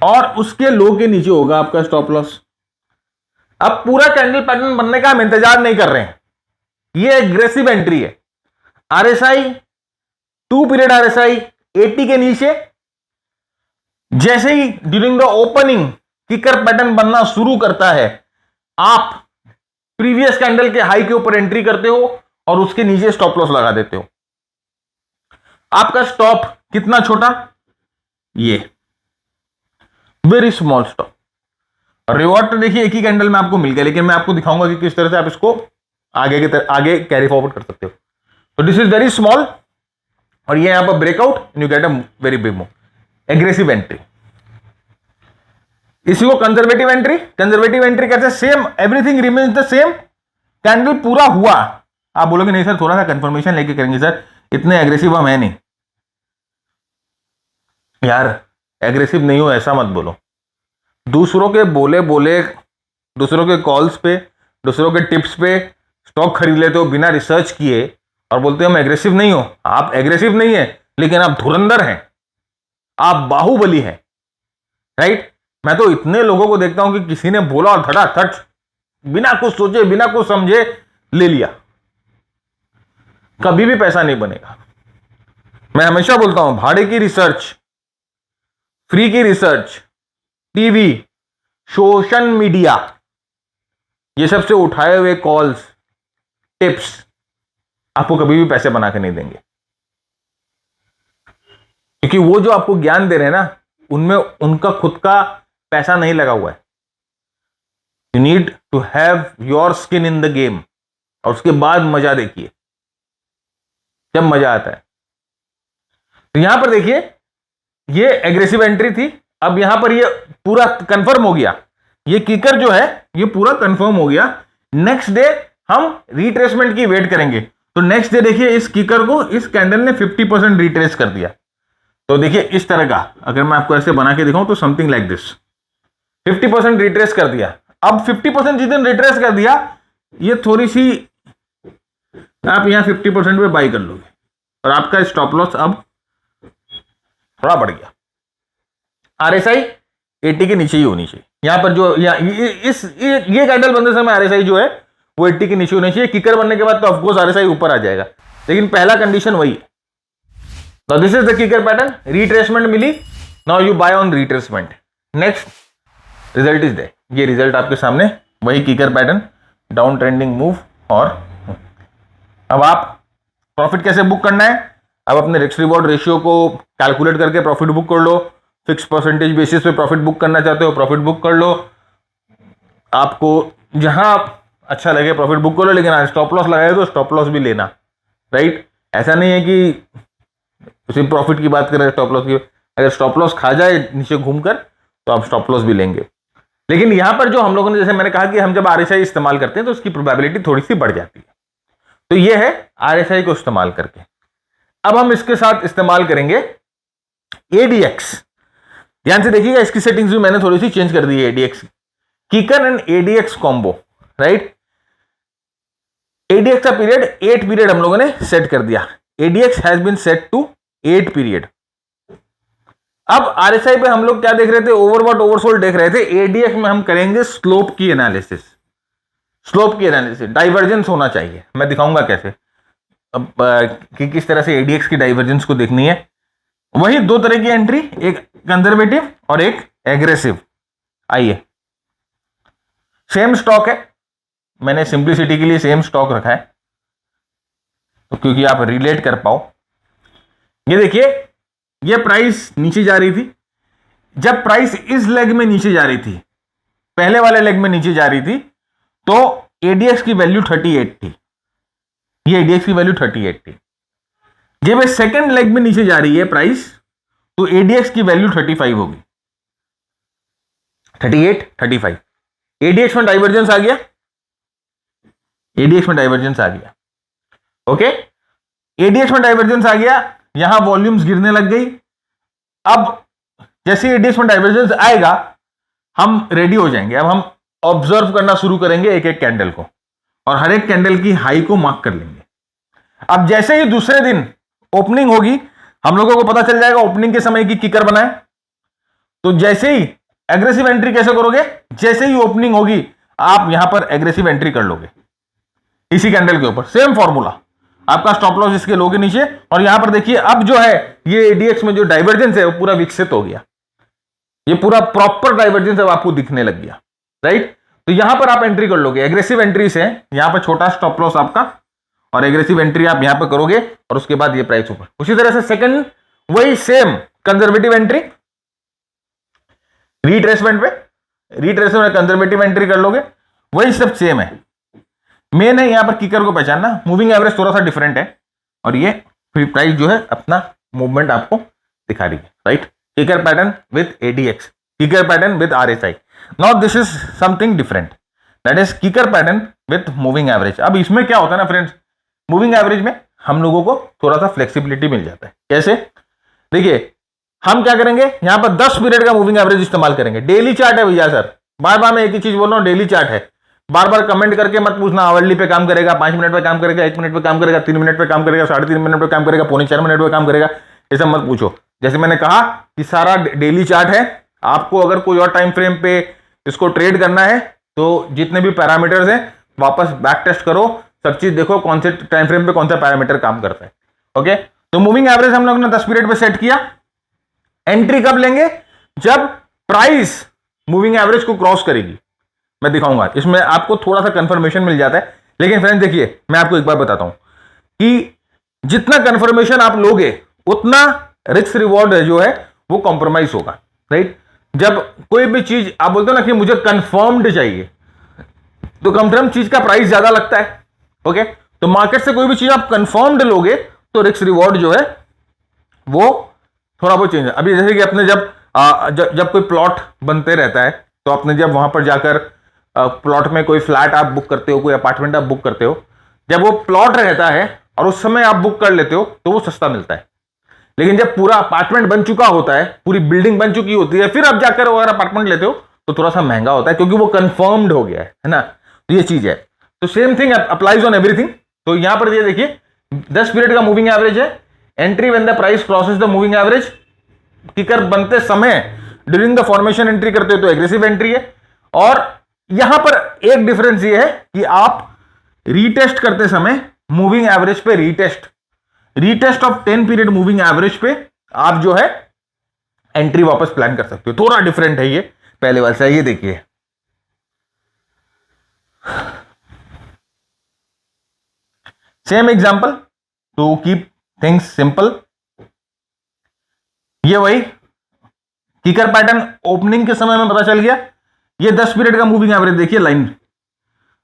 और उसके लो के नीचे होगा आपका स्टॉप लॉस। अब पूरा कैंडल पैटर्न बनने का हम इंतजार नहीं कर रहे हैं, ये एग्रेसिव एंट्री है। आरएसआई 2 पीरियड आरएसआई 80 के नीचे, जैसे ही during the opening kicker pattern बनना शुरू करता है आप प्रीवियस कैंडल के हाई के ऊपर एंट्री करते हो और उसके नीचे स्टॉप लॉस लगा देते हो। आपका स्टॉप कितना छोटा, ये वेरी स्मॉल स्टॉप। रिवॉर्ड तो देखिए एक ही कैंडल में आपको मिल गया, लेकिन मैं आपको दिखाऊंगा कि किस तरह से आप इसको आगे कैरी फॉरवर्ड कर सकते हो। तो दिस इज वेरी स्मॉल और ये यहां पर breakout, you get a very big move, aggressive entry. इसी को कंजर्वेटिव एंट्री कहते हैं। Same, everything remains the same. Candle पूरा हुआ, आप बोलोगे नहीं सर थोड़ा सा कंफर्मेशन लेके करेंगे सर, इतने एग्रेसिव हम है नहीं। यार एग्रेसिव नहीं हो ऐसा मत बोलो। दूसरों के बोले दूसरों के कॉल्स पे, दूसरों के टिप्स पे स्टॉक खरीद लेते हो बिना रिसर्च किए और बोलते हो हम एग्रेसिव नहीं हो। आप एग्रेसिव नहीं है लेकिन आप धुरंधर हैं, आप बाहुबली हैं, राइट। मैं तो इतने लोगों को देखता हूं कि किसी ने बोला और धड़ाधड़ बिना कुछ सोचे बिना कुछ समझे ले लिया, कभी भी पैसा नहीं बनेगा। मैं हमेशा बोलता हूं भाड़े की रिसर्च, फ्री की रिसर्च, टीवी, सोशल मीडिया, ये सबसे उठाए हुए कॉल्स, टिप्स आपको कभी भी पैसे बना के नहीं देंगे, क्योंकि वो जो आपको ज्ञान दे रहे हैं ना, उनमें उनका खुद का पैसा नहीं लगा हुआ है। You need to have your skin in the game, और उसके बाद मजा देखिए, जब मजा आता है। तो यहां पर देखिए, ये एग्रेसिव एंट्री थी। अब यहां पर ये पूरा कंफर्म हो गया, ये किकर जो है ये पूरा कंफर्म हो गया। नेक्स्ट डे हम रिट्रेसमेंट की वेट करेंगे। तो नेक्स्ट डे देखिए, इस किकर को इस कैंडल ने 50% रिट्रेस कर दिया। तो देखिए इस तरह का, अगर मैं आपको ऐसे बना के दिखाऊं तो समथिंग लाइक दिस, 50% रिट्रेस कर दिया। अब 50% जिस दिन रिट्रेस कर दिया, ये थोड़ी सी आप यहां 50% पे बाई कर लोगे, और आपका स्टॉप लॉस अब थोड़ा बढ़ गया। आरएसआई 80 के नीचे ही होनी चाहिए। यहां पर जो ये कैंडल बनते समय आरएसआई जो है वो 80 के नीचे होनी चाहिए। किकर बनने के बाद तो ऑफकोर्स आरएसआई ऊपर आ जाएगा, लेकिन पहला कंडीशन वही है। तो this is the kicker pattern, retracement मिली, now you buy on retracement. Next result is there, ये रिजल्ट आपके सामने, वही kicker pattern, down trending move. और अब आप प्रॉफिट कैसे बुक करना है, अब अपने रिस्क रिवॉर्ड रेशियो को कैलकुलेट करके प्रॉफिट बुक कर लो। फिक्स परसेंटेज बेसिस पे प्रॉफिट बुक करना चाहते हो, प्रॉफिट बुक कर लो। आपको जहां अच्छा लगे प्रॉफिट बुक करो, लेकिन आज स्टॉप लॉस लगाए तो स्टॉप लॉस भी लेना, राइट। ऐसा नहीं है कि सिर्फ प्रॉफिट की बात करें, स्टॉप लॉस की, अगर स्टॉप लॉस खा जाए नीचे घूमकर तो आप स्टॉप लॉस भी लेंगे। लेकिन यहां पर जो हम लोगों ने, जैसे मैंने कहा कि हम जब आरएसआई इस्तेमाल करते हैं तो उसकी प्रोबेबिलिटी थोड़ी सी बढ़ जाती है। तो ये है आरएसआई को इस्तेमाल करके। अब हम इसके साथ इस्तेमाल करेंगे एडीएक्स। ध्यान से देखिएगा, इसकी सेटिंग्स भी मैंने थोड़ी सी चेंज कर दी है। ADX, kicker and ADX combo, right. ADX का पीरियड 8 पीरियड हम लोगों ने सेट कर दिया। ADX has been set to 8 period. अब आरएसआई पे हम लोग क्या देख रहे थे, ओवरबॉट ओवरसोल्ड देख रहे थे। एडीएक्स में हम करेंगे स्लोप की एनालिसिस। स्लोप की एनालिसिस, डाइवर्जेंस होना चाहिए, मैं दिखाऊंगा कैसे, अब कि किस तरह से एडीएक्स की डाइवर्जेंस को देखनी है। वही दो तरह की एंट्री, एक कंजर्वेटिव और एक एग्रेसिव। आइए, सेम स्टॉक है, मैंने सिंप्लिसिटी के लिए सेम स्टॉक रखा है, तो क्योंकि आप रिलेट कर पाओ। ये देखिए, ये प्राइस नीचे जा रही थी। जब प्राइस इस लेग में नीचे जा रही थी, पहले वाले लेग में नीचे जा रही थी, तो एडीएक्स की वैल्यू 38 थी। ये एडीएक्स की वैल्यू 38 थी। जब ये सेकंड लेग में नीचे जा रही है प्राइस, तो एडीएक्स की वैल्यू 35 होगी। 38, 35। एडीएक्स में डाइवर्जेंस आ गया, एडीएक्स में डाइवर्जेंस आ गया। ओके, एडीएक्स में डाइवर्जेंस आ गया, यहां वॉल्यूम्स गिरने लग गई। अब जैसे एडीएक्स में डाइवर्जेंस आएगा, हम रेडी हो जाएंगे। अब हम ऑब्जर्व करना शुरू करेंगे एक एक कैंडल को, और हर एक कैंडल की हाई को मार्क कर लेंगे। अब जैसे ही दूसरे दिन ओपनिंग होगी, हम लोगों को पता चल जाएगा ओपनिंग के समय की किकर बनाए। तो जैसे ही एग्रेसिव एंट्री कैसे करोगे, जैसे ही ओपनिंग होगी आप यहां पर एग्रेसिव एंट्री कर लोगे इसी कैंडल के ऊपर। सेम फॉर्मूला, आपका स्टॉप लॉस इसके लोगे नीचे, और यहां पर देखिए अब जो है ये एडीएक्स में जो डाइवर्जेंस है वो पूरा विकसित हो गया। ये पूरा प्रॉपर डाइवर्जेंस अब आपको दिखने लग गया, राइट। तो यहां पर आप एंट्री कर लोगे। एग्रेसिव एंट्री से यहां पर छोटा स्टॉप लॉस आपका, और एग्रेसिव एंट्री आप यहां पर करोगे, और उसके बाद ये प्राइस ऊपर। उसी तरह से सेकंड वही सेम कंजर्वेटिव एंट्री, रिट्रेसमेंट पे रिट्रेसमेंट कंजर्वेटिव एंट्री कर लोगे, वही सब सेम है। मेन है यहां पर किकर को पहचानना। मूविंग एवरेज थोड़ा सा डिफरेंट है, और ये प्राइस जो है अपना मूवमेंट आपको दिखा रही है, right. Kicker pattern with ADX, kicker pattern with RSI. Now this is something different, that is kicker pattern with moving average. अब इसमें क्या होता है ना फ्रेंड्स, मूविंग एवरेज में हम लोगों को थोड़ा सा फ्लेक्सिबिलिटी मिल जाता है। कैसे, देखिए हम क्या करेंगे, यहां पर 10 पीरियड का मूविंग एवरेज इस्तेमाल करेंगे। डेली चार्ट है भैया सर, बार बार मैं एक ही चीज बोल रहा हूं, डेली चार्ट है। बार बार कमेंट करके मत पूछना आवरली पे काम करेगा, 5 मिनट पे काम करेगा, 1 मिनट पे काम करेगा, 3 मिनट पे काम करेगा, 3.5 मिनट पे काम करेगा, 3.25 मिनट पे काम करेगा, ये सब मत पूछो। जैसे मैंने कहा कि सारा डेली चार्ट है। आपको अगर कोई और टाइम फ्रेम पे इसको ट्रेड करना है तो जितने भी पैरामीटर्स हैं वापस बैक टेस्ट करो, सब चीज देखो कौन से टाइम फ्रेम पे कौन सा पैरामीटर काम करता है। ओके, तो मूविंग एवरेज हम लोग ने 10 पीरियड पे सेट किया। एंट्री कब लेंगे, जब प्राइस मूविंग एवरेज को क्रॉस करेगी। मैं दिखाऊंगा, इसमें आपको थोड़ा सा कंफर्मेशन मिल जाता है। लेकिन फ्रेंड्स देखिए, मैं आपको एक बार बताता हूं कि जितना कंफर्मेशन आप लोगे उतना रिस्क रिवॉर्ड जो है वो कॉम्प्रोमाइज होगा, राइट। जब कोई भी चीज आप बोलते हो ना कि मुझे कंफर्म्ड चाहिए, तो कंफर्म चीज का प्राइस ज्यादा लगता है, ओके। तो मार्केट से कोई भी चीज आप कंफर्म्ड लोगे तो रिस्क रिवॉर्ड जो है वो थोड़ा बहुत चेंज है। अभी जैसे कि अपने जब कोई प्लॉट बनते रहता है, तो आपने जब वहां पर जाकर प्लॉट में कोई फ्लैट आप बुक करते हो, कोई अपार्टमेंट आप बुक करते हो, जब वो प्लॉट रहता है और उस समय आप बुक कर लेते हो तो वो सस्ता मिलता है। लेकिन जब पूरा अपार्टमेंट बन चुका होता है, पूरी बिल्डिंग बन चुकी होती है, फिर आप जाकर अगर अपार्टमेंट लेते हो तो थोड़ा सा महंगा होता है, क्योंकि वो कंफर्म्ड हो गया है ना। तो ये चीज है। तो same thing applies on everything. तो यहां पर ये देखिए 10 पीरियड का मूविंग एवरेज है। Entry when the price crosses the moving average, kicker बनते समय ड्यूरिंग द फॉर्मेशन एंट्री करते हो तो एग्रेसिव एंट्री है। और यहां पर एक डिफरेंस ये है कि आप रीटेस्ट करते समय मूविंग एवरेज पे retest of 10 period moving average पे आप जो है एंट्री वापस प्लान कर सकते हो। थोड़ा डिफरेंट है ये पहले वाले से। ये देखिए same example to keep things simple. ये वही किकर पैटर्न ओपनिंग के समय में पता चल गया। ये 10 पीरियड का मूविंग एवरेज देखिए लाइन।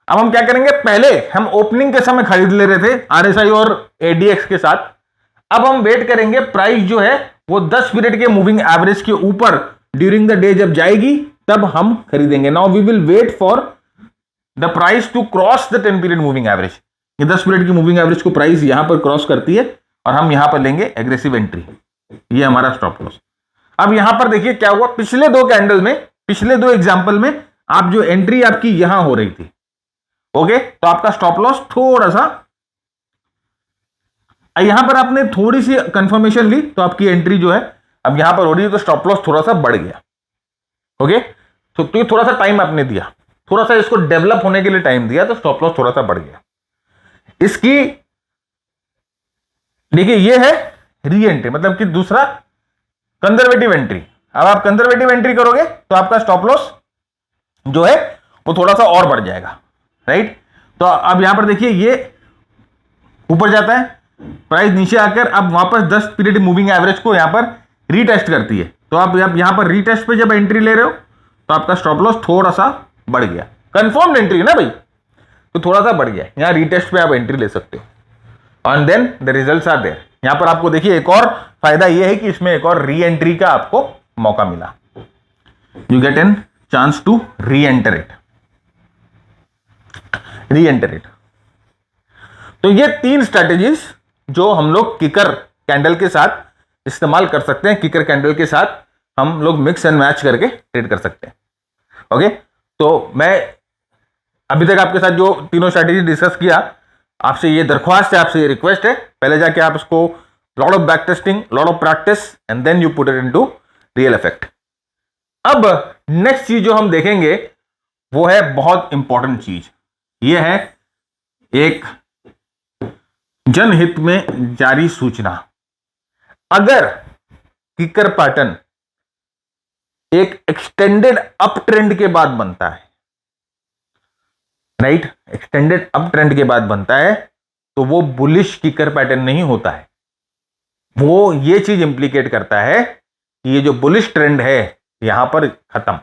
अब हम क्या करेंगे, पहले हम ओपनिंग के समय खरीद ले रहे थे आरएसआई और एडीएक्स के साथ। अब हम वेट करेंगे प्राइस जो है वो 10 पीरियड के मूविंग एवरेज के ऊपर ड्यूरिंग द डे जब जाएगी तब हम खरीदेंगे। Now we will wait for the price to cross the 10 period moving average. ये 10 पीरियड की मूविंग एवरेज को प्राइस यहां पर क्रॉस करती है और हम यहां पर लेंगे एग्रेसिव एंट्री। ये हमारा स्टॉप लॉस। अब यहां पर देखिए क्या हुआ, पिछले दो कैंडल में, पिछले दो एग्जांपल में आप जो एंट्री आपकी यहां हो रही थी, ओके, तो आपका स्टॉप लॉस थोड़ा सा, यहां पर आपने थोड़ी सी कंफर्मेशन ली तो आपकी एंट्री जो है अब यहां पर हो रही है, तो स्टॉप लॉस थोड़ा सा बढ़ गया, ओके। तो ये थोड़ा सा टाइम आपने दिया, थोड़ा सा इसको डेवलप होने के लिए टाइम दिया, तो स्टॉप लॉस थोड़ा सा बढ़ गया। इसकी देखिए ये है री एंट्री, मतलब कि दूसरा कंजर्वेटिव एंट्री। अब आप कंजर्वेटिव एंट्री करोगे तो आपका स्टॉप लॉस जो है वो थोड़ा सा और बढ़ जाएगा, राइट। तो अब यहां पर देखिए ये ऊपर जाता है, प्राइस नीचे आकर अब वापस 10 पीरियड मूविंग एवरेज को यहां पर रीटेस्ट करती है। तो आप यहां पर रीटेस्ट पे जब एंट्री ले रहे हो तो आपका स्टॉप लॉस थोड़ा सा बढ़ गया। कंफर्म्ड एंट्री है ना भाई, तो थोड़ा सा बढ़ गया। यहां रीटेस्ट पे आप एंट्री ले सकते हो and then the results are there. यहां पर आपको देखिए एक और फायदा यह है कि इसमें एक और री एंट्री का आपको मौका मिला। You get an chance to reenter it. तो ये तीन स्ट्रेटेजीज जो हम लोग किकर कैंडल के साथ इस्तेमाल कर सकते हैं, किकर कैंडल के साथ हम लोग मिक्स एंड मैच करके ट्रेड कर सकते हैं, ओके। तो मैं अभी तक आपके साथ जो तीनों स्ट्रेटेजी डिस्कस किया, आपसे ये दरख्वास्त है, आपसे ये रिक्वेस्ट है, पहले जाके आप इसको lot of back testing, lot of practice and then you put it into real effect. अब नेक्स्ट चीज जो हम देखेंगे वो है बहुत इंपॉर्टेंट चीज। ये है एक जनहित में जारी सूचना। अगर किकर पैटर्न एक एक्सटेंडेड अप ट्रेंड के बाद बनता है, राइट, एक्सटेंडेड अप ट्रेंड के बाद बनता है, तो वो बुलिश किकर पैटर्न नहीं होता है। वो ये चीज इंप्लीकेट करता है कि ये जो बुलिश ट्रेंड है यहां पर खत्म।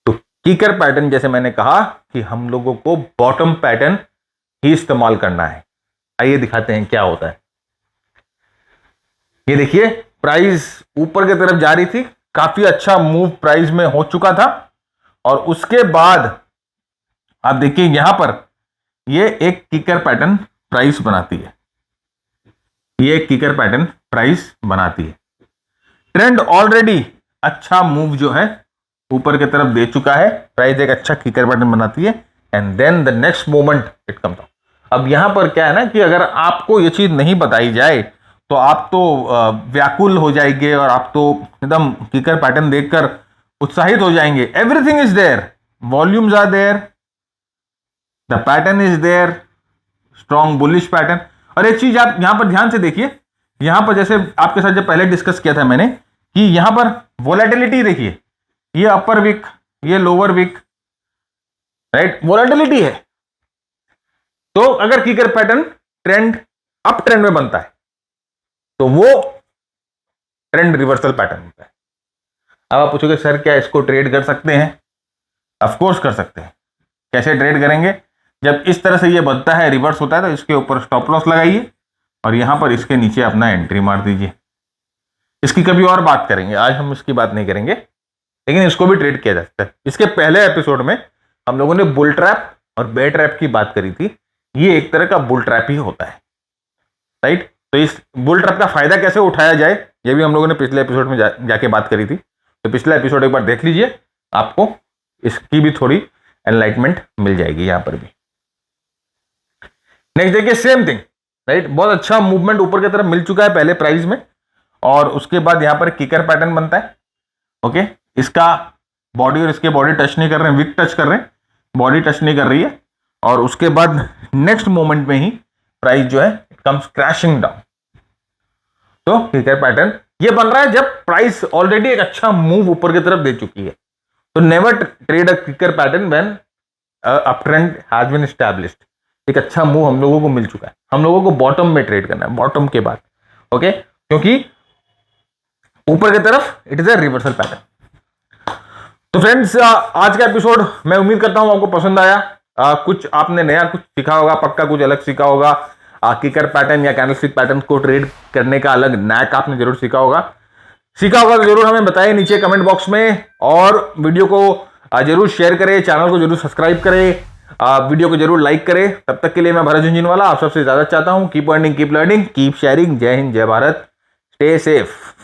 तो किकर पैटर्न, जैसे मैंने कहा कि हम लोगों को बॉटम पैटर्न ही इस्तेमाल करना है। आइए दिखाते हैं क्या होता है। ये देखिए प्राइस ऊपर की तरफ जा रही थी, काफी अच्छा मूव प्राइस में हो चुका था, और उसके बाद आप देखिए यहां पर ये एक किकर पैटर्न प्राइस बनाती है। ये एक किकर पैटर्न प्राइस बनाती है। ट्रेंड ऑलरेडी अच्छा मूव जो है ऊपर की तरफ दे चुका है, प्राइस एक अच्छा किकर पैटर्न बनाती है and then the next moment it comes down. अब यहां पर क्या है ना कि अगर आपको ये चीज नहीं बताई जाए तो आप तो व्याकुल हो जाएंगे और आप तो एकदम किकर पैटर्न देखकर उत्साहित हो जाएंगे। Everything is there, volumes are there, the pattern is there, strong bullish pattern. और एक चीज आप यहां पर ध्यान से देखिए, यहां पर जैसे आपके साथ जब पहले डिस्कस किया था मैंने कि यहां पर वोलेटिलिटी देखिए, ये अपर विक, ये लोअर विक, राइट, वोलेटिलिटी है। तो अगर kicker pattern trend up trend में बनता है तो वो ट्रेंड रिवर्सल पैटर्न होता है। अब आप पूछोगे सर क्या इसको ट्रेड कर सकते हैं? ऑफ कोर्स कर सकते हैं। कैसे ट्रेड करेंगे? जब इस तरह से ये बनता है, रिवर्स होता है, तो इसके ऊपर स्टॉप लॉस लगाइए और यहां पर इसके नीचे अपना एंट्री मार दीजिए। इसकी कभी और बात करेंगे, आज हम इसकी बात नहीं करेंगे, लेकिन इसको भी ट्रेड किया जा सकता है। इसके पहले एपिसोड में हम लोगों ने बुल ट्रैप और बेयर ट्रैप की बात करी थी। ये एक तरह का बुल ट्रैप ही होता है, राइट। तो इस बुल ट्रैप का फायदा कैसे उठाया जाए, ये भी हम लोगों ने पिछले एपिसोड में जाके बात करी थी। तो पिछला एपिसोड एक बार देख लीजिए, आपको इसकी भी थोड़ी एनलाइटमेंट मिल जाएगी। यहां पर भी नेक्स्ट देखिए, सेम थिंग, राइट। बहुत अच्छा मूवमेंट ऊपर की तरफ मिल चुका है पहले प्राइस में, और उसके बाद यहां पर किकर पैटर्न बनता है। ओके, इसका बॉडी और इसके बॉडी टच नहीं कर रहे हैं, विक टच कर रहे हैं, बॉडी टच नहीं कर रही है, और उसके बाद नेक्स्ट मोमेंट में ही प्राइस जो है इट कम्स क्रैशिंग डाउन। तो किकर पैटर्न ये बन रहा है जब प्राइस ऑलरेडी एक अच्छा मूव ऊपर की तरफ दे चुकी है। तो never trade a kicker pattern when up trend has been established. एक अच्छा मूव हम लोगों को मिल चुका है, हम लोगों को बॉटम में ट्रेड करना है, बॉटम के बाद। ओके, क्योंकि ऊपर की तरफ it is a reversal pattern. तो फ्रेंड्स, आज का एपिसोड मैं उम्मीद करता हूं आपको पसंद आया। कुछ आपने नया कुछ सीखा होगा, पक्का कुछ अलग सीखा होगा। किकर पैटर्न या कैंडलस्टिक पैटर्न को ट्रेड करने का अलग नैक आपने जरूर सीखा होगा। तो जरूर हमें बताइए नीचे कमेंट बॉक्स में, और वीडियो को जरूर शेयर करें, चैनल को जरूर सब्सक्राइब करें, वीडियो को जरूर लाइक करें। तब तक के लिए मैं भरत झुंझुनवाला आप सबसे ज्यादा चाहता हूं keep earning, keep learning, keep sharing. जय हिंद, जय भारत, स्टे सेफ।